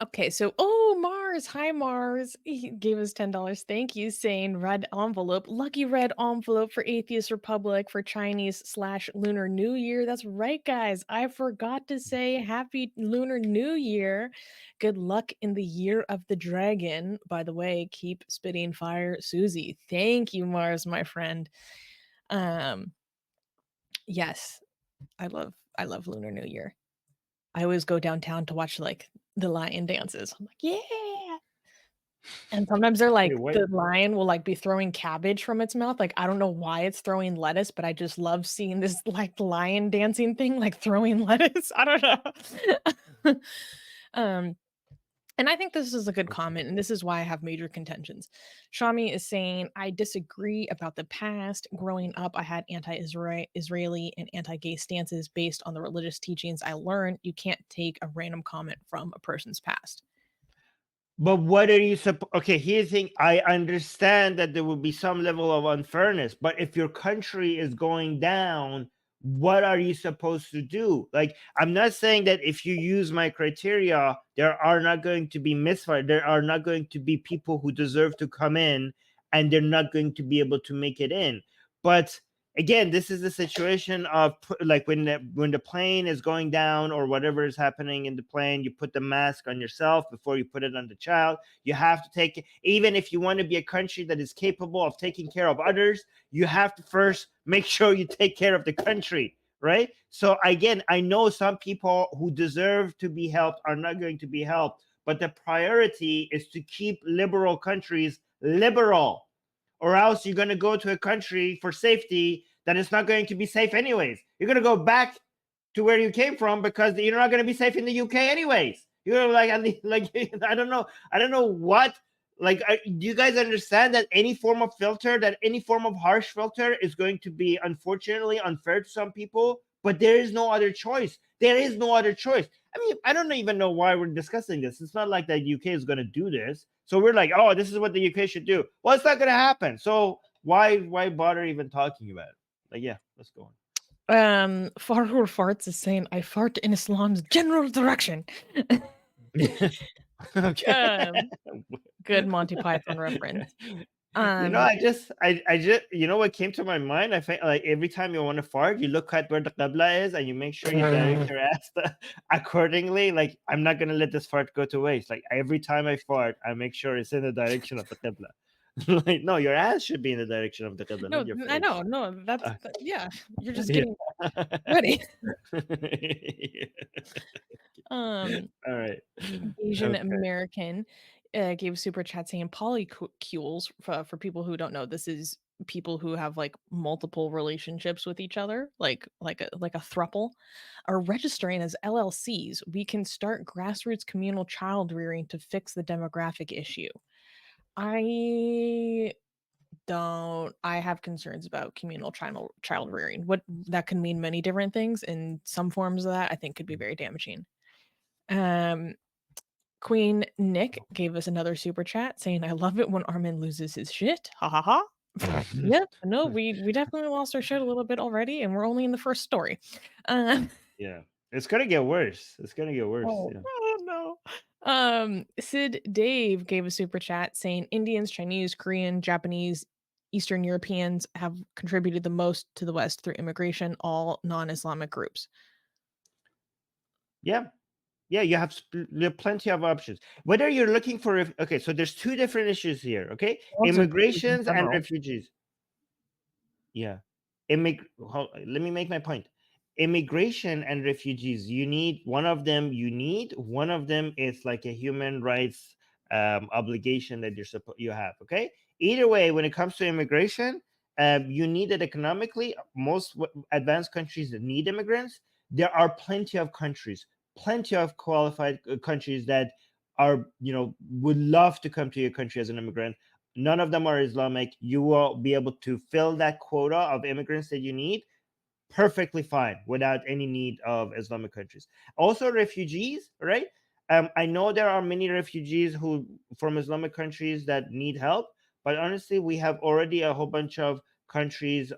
Okay, so oh, Mars. Hi, Mars. He gave us $10. Thank you, saying red envelope. Lucky red envelope for Atheist Republic for Chinese/Lunar New Year. That's right, guys. I forgot to say Happy Lunar New Year. Good luck in the year of the dragon. By the way, keep spitting fire, Susie. Thank you, Mars, my friend. Um, yes, I love Lunar New Year. I always go downtown to watch, like, the lion dances. I'm like, "Yeah!" And sometimes they're Wait, like what? the lion will, like, be throwing cabbage from its mouth, like, I don't know why it's throwing lettuce, but I just love seeing this, like, lion dancing thing, like, throwing lettuce. I don't know. Um, and I think this is a good Okay. comment, and this is why I have major contentions. Shami is saying, "I disagree about the past. Growing up, I had Israeli and anti-gay stances based on the religious teachings I learned. You can't take a random comment from a person's past." But what are you okay, here's the thing. I understand that there will be some level of unfairness, but if your country is going down, what are you supposed to do? Like, I'm not saying that if you use my criteria, there are not going to be misfire. There are not going to be people who deserve to come in, and they're not going to be able to make it in. But again, this is the situation of, like, when the plane is going down or whatever is happening in the plane, you put the mask on yourself before you put it on the child. You have to take it. Even if you want to be a country that is capable of taking care of others, you have to first make sure you take care of the country, right? So again, I know some people who deserve to be helped are not going to be helped, but the priority is to keep liberal countries liberal, or else you're going to go to a country for safety that is not going to be safe anyways. You're going to go back to where you came from, because you're not going to be safe in the UK anyways. You're like, I don't know what. Like, do you guys understand that any form of filter, that any form of harsh filter, is going to be, unfortunately, unfair to some people? But there is no other choice. There is no other choice. I mean, I don't even know why we're discussing this. It's not like the UK is going to do this. So we're like, oh, this is what the UK should do. Well, it's not going to happen. So why bother even talking about it? Like, yeah, let's go Farhur Farts is saying, I fart in Islam's general direction. on. Okay. Good Monty Python reference. I just, what came to my mind? I think like every time you want to fart, you look at where the qibla is and you make sure you direct your ass accordingly. Like, I'm not gonna let this fart go to waste. Like, every time I fart, I make sure it's in the direction of the qibla. Like, no, your ass should be in the direction of the qibla, No, not your I face. know, no, yeah, you're just Yeah. getting ready. All right. Asian Okay. American gave a super chat saying polycules, for people who don't know, this is people who have like multiple relationships with each other, like a throuple, are registering as LLCs. We can start grassroots communal child rearing to fix the demographic issue. I I have concerns about communal child rearing. What that can mean many different things, and some forms of that I think could be very damaging. Um Queen Nick gave us another super chat saying, "I love it when Armin loses his shit. Ha ha ha." Yep. No, we definitely lost our shit a little bit already, and we're only in the first story. Um, Yeah. It's gonna get worse. It's gonna get worse. oh, Yeah. oh no. Sid Dave gave a super chat saying Indians, Chinese, Korean, Japanese, Eastern Europeans have contributed the most to the West through immigration, all non-Islamic groups. Yeah. Yeah, you have plenty of options. Whether you're looking for okay, so there's two different issues here. Okay, Lots of groups in immigrations and general. refugees. Yeah, let me make my point. Immigration and refugees. You need one of them. One of them is like a human rights obligation that you have. Okay. Either way, when it comes to immigration, you need it economically. Most advanced countries need immigrants. There are plenty of qualified countries that are would love to come to your country as an immigrant. None of them are Islamic. You will be able to fill that quota of immigrants that you need perfectly fine without any need of Islamic countries. Also, refugees, right? I know there are many refugees who from Islamic countries that need help, but honestly, we have already a whole bunch of countries,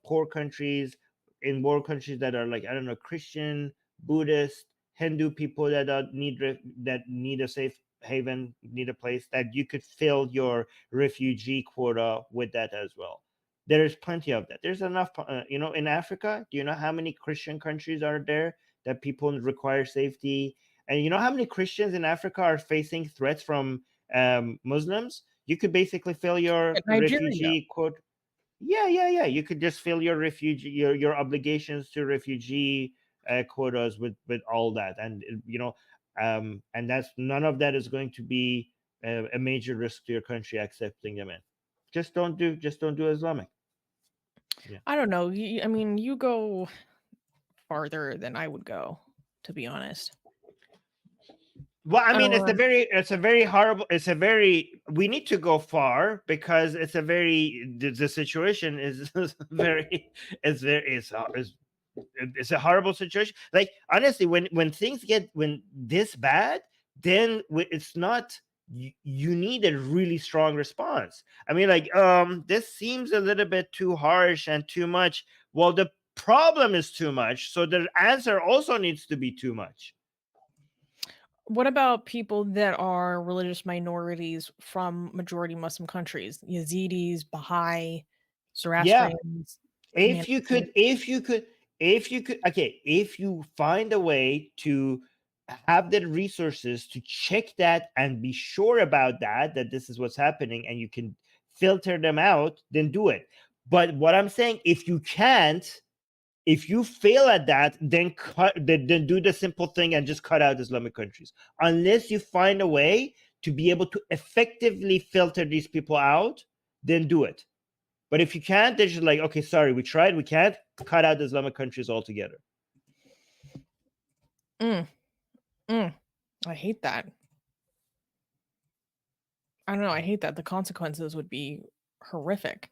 poor countries, in war countries that are like, I don't know, Christian, Buddhist, Hindu people that need a safe haven, need a place that you could fill your refugee quota with that as well. There's plenty of that. There's enough, in Africa. Do you know how many Christian countries are there that people require safety? And you know how many Christians in Africa are facing threats from Muslims? You could basically fill your Nigeria. refugee quote. Yeah. You could just fill your refugee your obligations to refugee quotas with all that, and and that's none of that is going to be a major risk to your country accepting them in. Just don't do Islamic. Yeah. I don't know. I mean, you go farther than I would go, to be honest. Well, I mean, Uh, it's a very horrible, we need to go far because it's a very, the situation is very, it's a horrible situation. Like, honestly, when things get, when this bad, then it's not, you need a really strong response. I mean, like, this seems a little bit too harsh and too much. Well, the problem is too much. So the answer also needs to be too much. what about people that are religious minorities from majority Muslim countries? Yazidis, Baha'i, Yeah. Zoroastrians, if man. you could okay, if you find a way to have the resources to check that and be sure about that this is what's happening, and you can filter them out, then do it. But what I'm saying, if you can't, if you fail at that, then then do the simple thing and just cut out Islamic countries, unless you find a way to be able to effectively filter these people out, then do it. But if you can't, they're just like, okay, sorry, we tried, we can't, cut out the Islamic countries altogether. Mm, I hate that. I don't know. I hate that. The consequences would be horrific.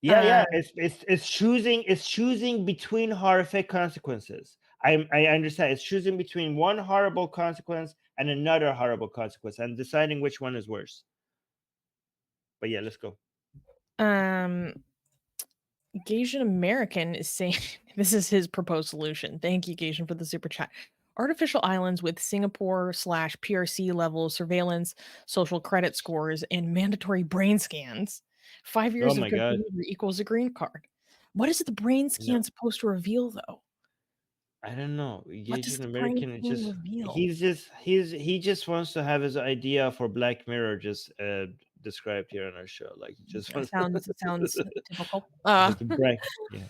Yeah, Uh, it's choosing between horrific consequences. I understand. It's choosing between one horrible consequence and another horrible consequence and deciding which one is worse. But yeah, let's go. Gasian American is saying this is his proposed solution. Thank you, Gasian, for the super chat. Artificial islands with Singapore slash PRC level surveillance, social credit scores, and mandatory brain scans. 5 Oh years of my good God. behavior equals a green card. What is the brain No, scan supposed to reveal, though? I don't know. What does Asian the brain American, scan reveal? he just wants to have his idea for Black Mirror just described here on our show. Like he just That wants sounds typical. just to brag.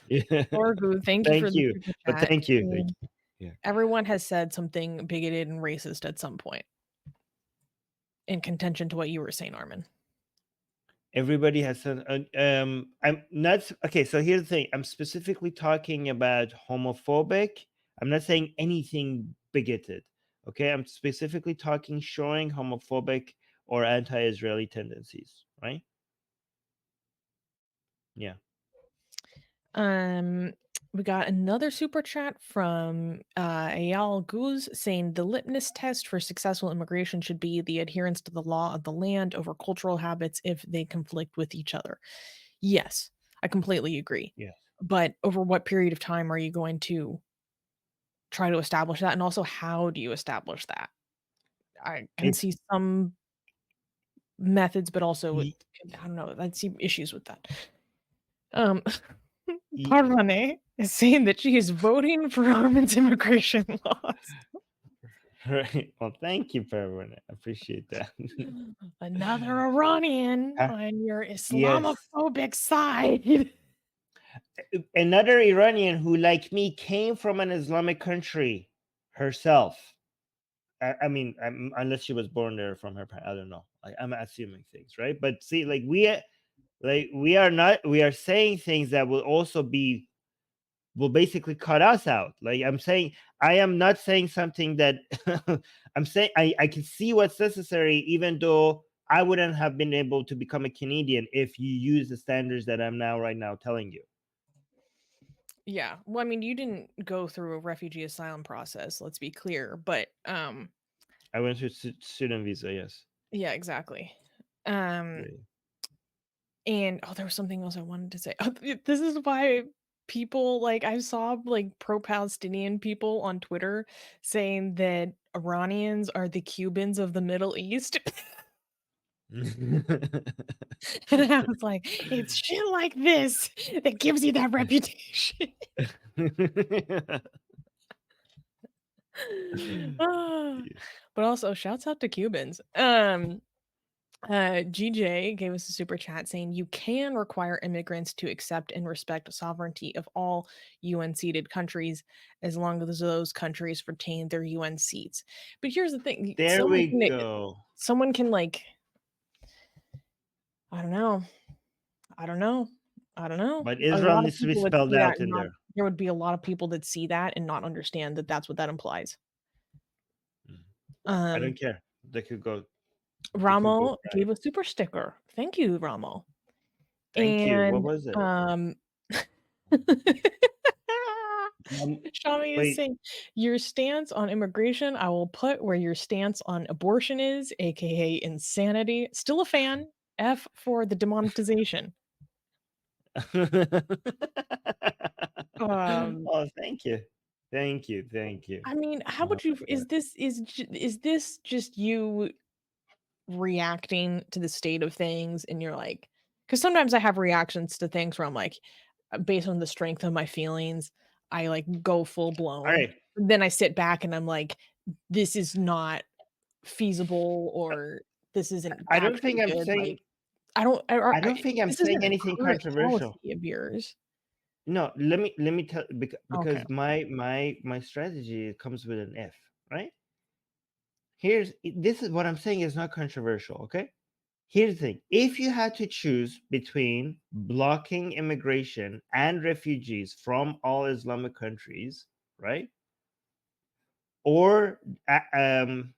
Yeah. Orgu, thank you for Thank the you. super But chat. thank you. Thank And you. Yeah. everyone has said something bigoted and racist at some point in contention to what you were saying, Armin. Everybody has said I'm not okay, so here's the thing. I'm specifically talking about homophobic. I'm not saying anything bigoted. Okay, I'm specifically talking showing homophobic or anti-Israeli tendencies, right? Yeah. We got another super chat from Ayal Guz saying the litmus test for successful immigration should be the adherence to the law of the land over cultural habits if they conflict with each other. Yes, I completely agree. Yes. But over what period of time are you going to try to establish that? And also, how do you establish that? I can It's see some methods, but also with, y- I don't know, I see issues with that. Um, y- Parvane is saying that she is voting for Armin's immigration laws. right. Well, thank you, everyone. I appreciate that. Another Iranian Huh? on your Yes. Islamophobic side. Another Iranian who, like me, came from an Islamic country herself. I mean, unless she was born there from her parents, I don't know. I'm assuming things, right? But see, like we are saying things that will basically cut us out. Like I'm saying, I am not saying something that I'm saying. I can see what's necessary, even though I wouldn't have been able to become a Canadian if you use the standards that I'm right now telling you. Yeah. Well, I mean, you didn't go through a refugee asylum process, let's be clear, but I went to student visa. Yes. yeah, exactly. Um Right. and there was something else I wanted to say. This is why people like I saw like pro-Palestinian people on Twitter saying that Iranians are the Cubans of the Middle East. And I was like, it's shit like this that gives you that reputation. Ah, but also shouts out to Cubans. GJ gave us a super chat saying you can require immigrants to accept and respect sovereignty of all UN seated countries as long as those countries retain their UN seats. But here's the thing: There we go. someone can like, I don't know, I don't know, I don't know. But A Israel lot of needs to be people would spelled see that out and in not. there. There would be a lot of people that see that and not understand that that's what that implies. I don't care. They could go. Ramo gave a super sticker. Thank you, Ramo. Thank you. What And was it? Shami is Wait. saying your stance on immigration, I will put where your stance on abortion is, aka insanity. Still a fan. F for the demonetization. Oh, thank you. Thank you. I mean, how would you is this just you reacting to the state of things and you're like, because sometimes I have reactions to things where I'm like, based on the strength of my feelings, I like go full All blown. right. Then I sit back and I'm like, this is not feasible or this isn't I don't think actually I'm good. saying. Like, I don't. I don't think I'm this saying isn't a anything current controversial. policy of yours. No, let me tell Okay. because my strategy comes with an if, right? This is what I'm saying is not controversial, okay? Here's the thing. If you had to choose between blocking immigration and refugees from all Islamic countries, right? Or and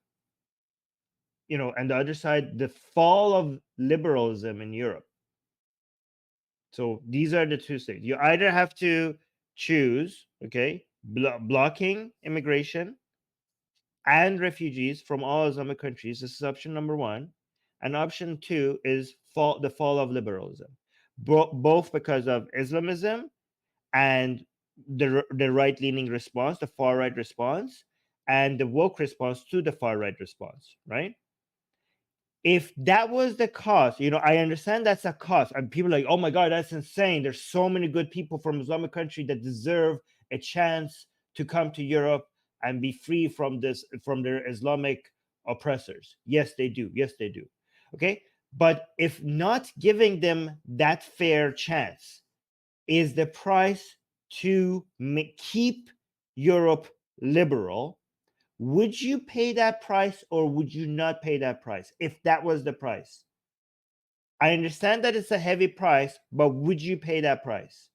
the other side, the fall of liberalism in Europe. So these are the two things. You either have to choose, okay, blocking immigration and refugees from all Islamic countries. This is option number one. And option two is the fall of liberalism, both because of Islamism and the right-leaning response, the far-right response, and the woke response to the far-right response, right? If that was the cost, I understand that's a cost. And people are like, oh my God, that's insane. There's so many good people from Islamic country that deserve a chance to come to Europe and be free from their Islamic oppressors. Yes, they do. Yes, they do. Okay. But if not giving them that fair chance is the price to keep Europe liberal, would you pay that price or would you not pay that price if that was the price? I understand that it's a heavy price, but would you pay that price?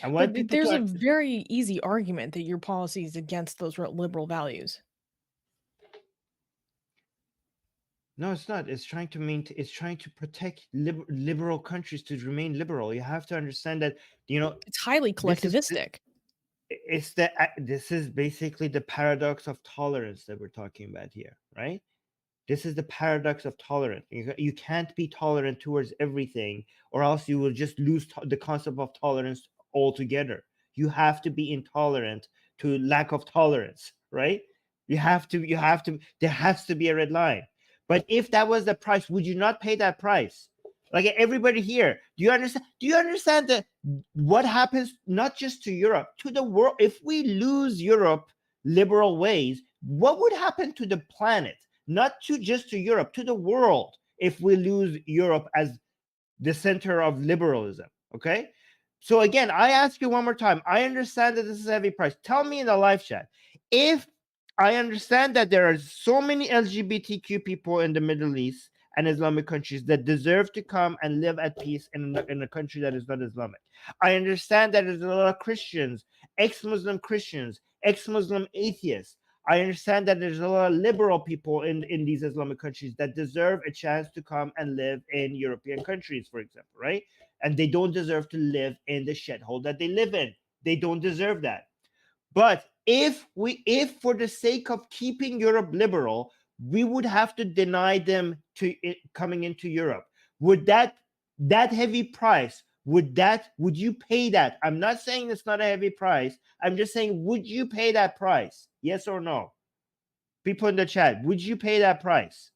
I want But people there's a to. very easy argument that your policy is against those liberal values. No, it's not. It's trying to maintain. It's trying to protect liberal countries to remain liberal. You have to understand that. It's highly This is collectivistic. this is basically the paradox of tolerance that we're talking about here, right? This is the paradox of tolerance. You can't be tolerant towards everything, or else you will just lose the concept of tolerance altogether. You have to be intolerant to lack of tolerance, right? You have to. There has to be a red line. But if that was the price, would you not pay that price? Like everybody here, do you understand? Do you understand that what happens not just to Europe, to the world? If we lose Europe liberal ways, what would happen to the planet? Not just to Europe, to the world, if we lose Europe as the center of liberalism. Okay. So again, I ask you one more time. I understand that this is a heavy price. Tell me in the live chat, if I understand that there are so many LGBTQ people in the Middle East and Islamic countries that deserve to come and live at peace in a country that is not Islamic. I understand that there's a lot of Christians, ex-Muslim Christians, ex-Muslim atheists. I understand that there's a lot of liberal people in these Islamic countries that deserve a chance to come and live in European countries, for example, right? And they don't deserve to live in the shithole that they live in. They don't deserve that. But if for the sake of keeping Europe liberal, we would have to deny them coming into Europe, would that heavy price, would you pay that? I'm not saying it's not a heavy price. I'm just saying, would you pay that price? Yes or no? People in the chat, would you pay that price?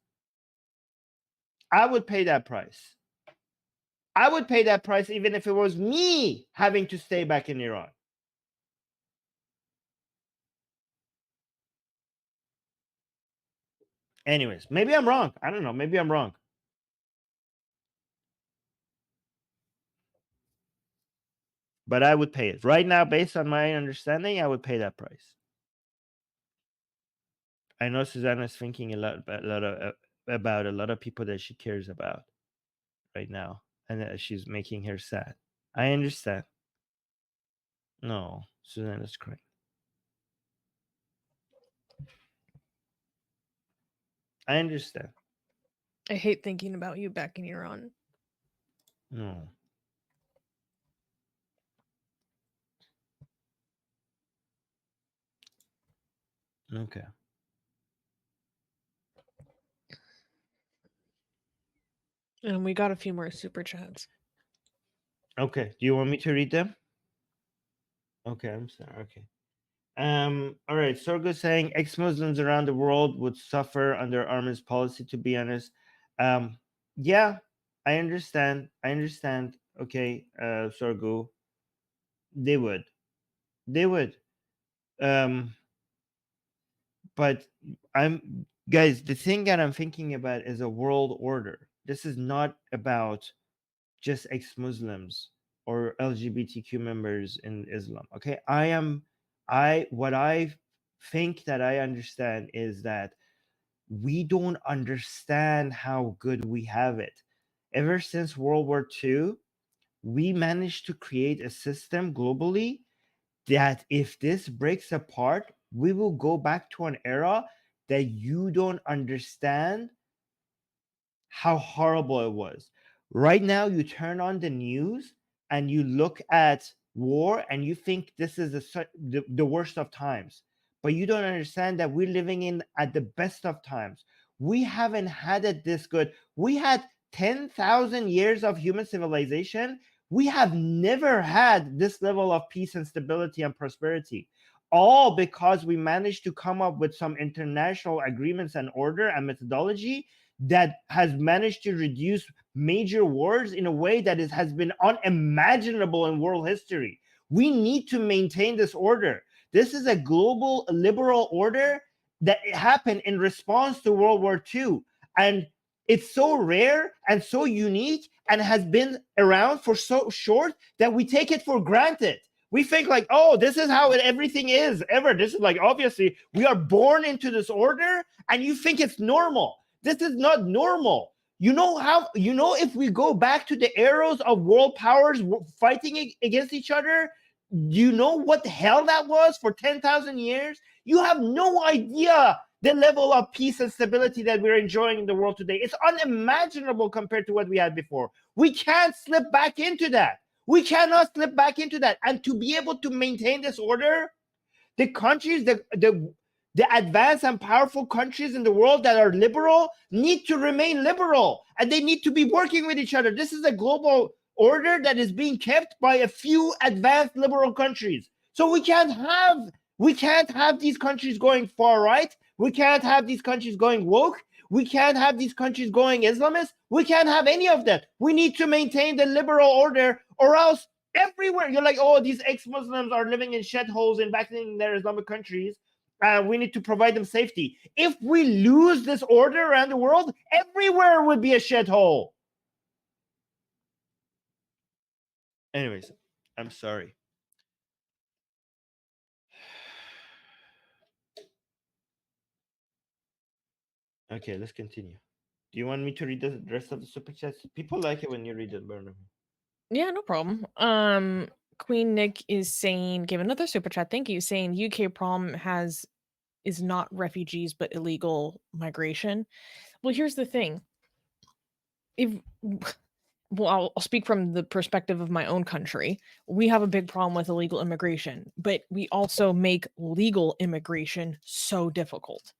I would pay that price. I would pay that price even if it was me having to stay back in Iran. Anyways, maybe I'm wrong. I don't know. Maybe I'm wrong. But I would pay it. Right now, based on my understanding, I would pay that price. I know Susanna is thinking about a lot of people that she cares about right now, and that she's making her sad. I understand. No, Susanna's crying. I understand. I hate thinking about you back in Iran. No. Okay. And we got a few more super chats. Okay. Do you want me to read them? Okay, I'm sorry. Okay. All right. Sorgo saying ex-Muslims around the world would suffer under Armin's policy, to be honest. Yeah, I understand. Okay, Sorgo. They would. But guys, the thing that I'm thinking about is a world order. This is not about just ex-Muslims or LGBTQ members in Islam. Okay. What I think that I understand is that we don't understand how good we have it. Ever since World War II, we managed to create a system globally that if this breaks apart, we will go back to an era that you don't understand how horrible it was. Right now, you turn on the news and you look at war and you think this is the worst of times. But you don't understand that we're living in at the best of times. We haven't had it this good. We had 10,000 years of human civilization. We have never had this level of peace and stability and prosperity, all because we managed to come up with some international agreements and order and methodology that has managed to reduce major wars in a way that has been unimaginable in world history. We need to maintain this order. This is a global liberal order that happened in response to World War II. And it's so rare and so unique and has been around for so short that we take it for granted. We think like, oh, this is how everything is ever. This is like, obviously, we are born into this order and you think it's normal. This is not normal. If we go back to the eras of world powers fighting against each other, you know what the hell that was for 10,000 years? You have no idea the level of peace and stability that we're enjoying in the world today. It's unimaginable compared to what we had before. We can't slip back into that. We cannot slip back into that. And to be able to maintain this order, the countries, the advanced and powerful countries in the world that are liberal need to remain liberal, and they need to be working with each other. This is a global order that is being kept by a few advanced liberal countries. So we can't have these countries going far right. We can't have these countries going woke. We can't have these countries going Islamist. We can't have any of that. We need to maintain the liberal order, or else everywhere you're like, oh, these ex-Muslims are living in shitholes and back in their Islamic countries. We need to provide them safety. If we lose this order around the world, everywhere would be a shithole. Anyways, I'm sorry. Okay, let's continue. Do you want me to read the rest of the super chats? People like it when you read it, Bernard. Yeah, no problem. Queen Nick is saying, give another super chat. Thank you. Saying UK problem is not refugees but illegal migration. Well, here's the thing. If well, I'll speak from the perspective of my own country. We have a big problem with illegal immigration, but we also make legal immigration so difficult.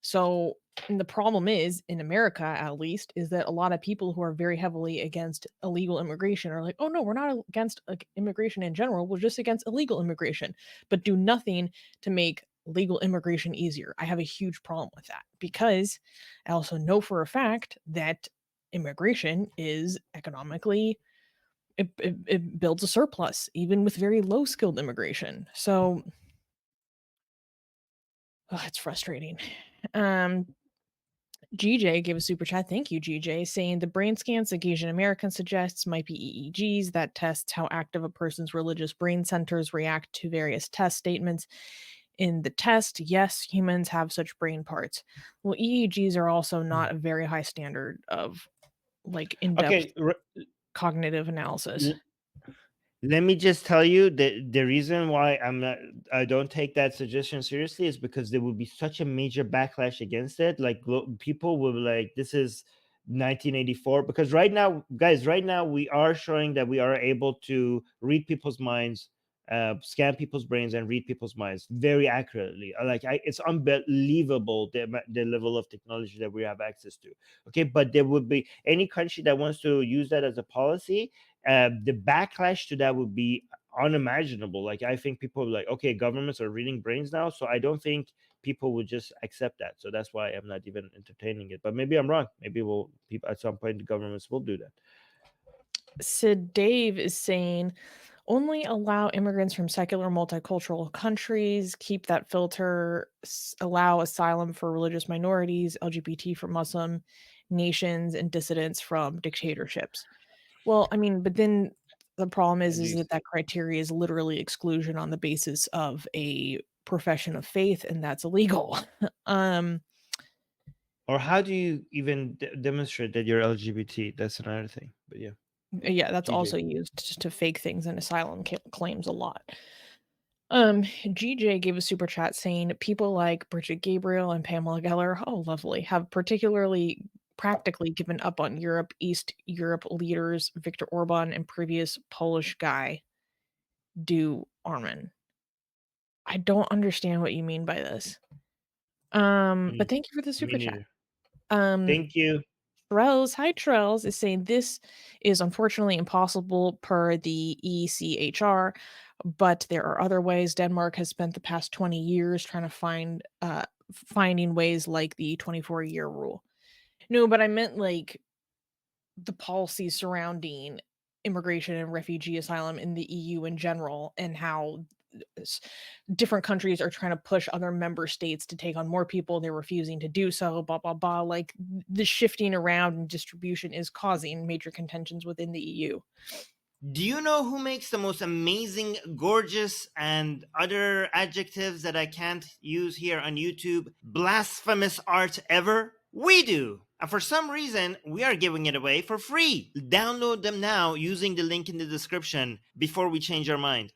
So, and the problem is, in America at least, is that a lot of people who are very heavily against illegal immigration are like, oh no, we're not against immigration in general, we're just against illegal immigration, but do nothing to make legal immigration easier. I have a huge problem with that because I also know for a fact that immigration is economically it builds a surplus even with very low skilled immigration. So it's frustrating. GJ gave a super chat. Thank you, GJ, saying the brain scans that Asian American suggests might be EEGs that tests how active a person's religious brain centers react to various test statements. In the test, yes, humans have such brain parts. Well, EEGs are also not a very high standard of like in-depth cognitive analysis. Let me just tell you that the reason why I don't take that suggestion seriously is because there will be such a major backlash against it. Like people will be like, this is 1984. Because right now, guys, we are showing that we are able to read people's minds, scan people's brains, and read people's minds very accurately. It's unbelievable the level of technology that we have access to. Okay, but there would be any country that wants to use that as a policy. The backlash to that would be unimaginable. Like, I think people are like, okay, governments are reading brains now, so I don't think people would just accept that. So that's why I'm not even entertaining it. But maybe I'm wrong. Maybe people at some point the governments will do that. Sid Dave is saying only allow immigrants from secular multicultural countries, keep that filter, allow asylum for religious minorities, LGBT for Muslim nations, and dissidents from dictatorships. Well, I mean, but then the problem is that criteria is literally exclusion on the basis of a profession of faith, and that's illegal. Or how do you even demonstrate that you're LGBT? That's another thing. But yeah. Yeah, that's GJ. also used to fake things in asylum claims a lot. GJ gave a super chat saying people like Bridget Gabriel and Pamela Geller, oh lovely, have particularly practically given up on Europe, East Europe leaders Viktor Orban and previous Polish guy do Armin. I don't understand what you mean by this. But thank you for the Me super chat. neither. Um, Thank you. Trells, hi Trells, is saying this is unfortunately impossible per the ECHR, but there are other ways. Denmark has spent the past 20 years trying to finding ways like the 24-year rule. No, but I meant like the policies surrounding immigration and refugee asylum in the EU in general, and how s- different countries are trying to push other member states to take on more people. They're refusing to do so, blah, blah, blah. Like the shifting around and distribution is causing major contentions within the EU. Do you know who makes the most amazing, gorgeous, and other adjectives that I can't use here on YouTube, blasphemous art ever? We do! And for some reason, we are giving it away for free. Download them now using the link in the description before we change our mind.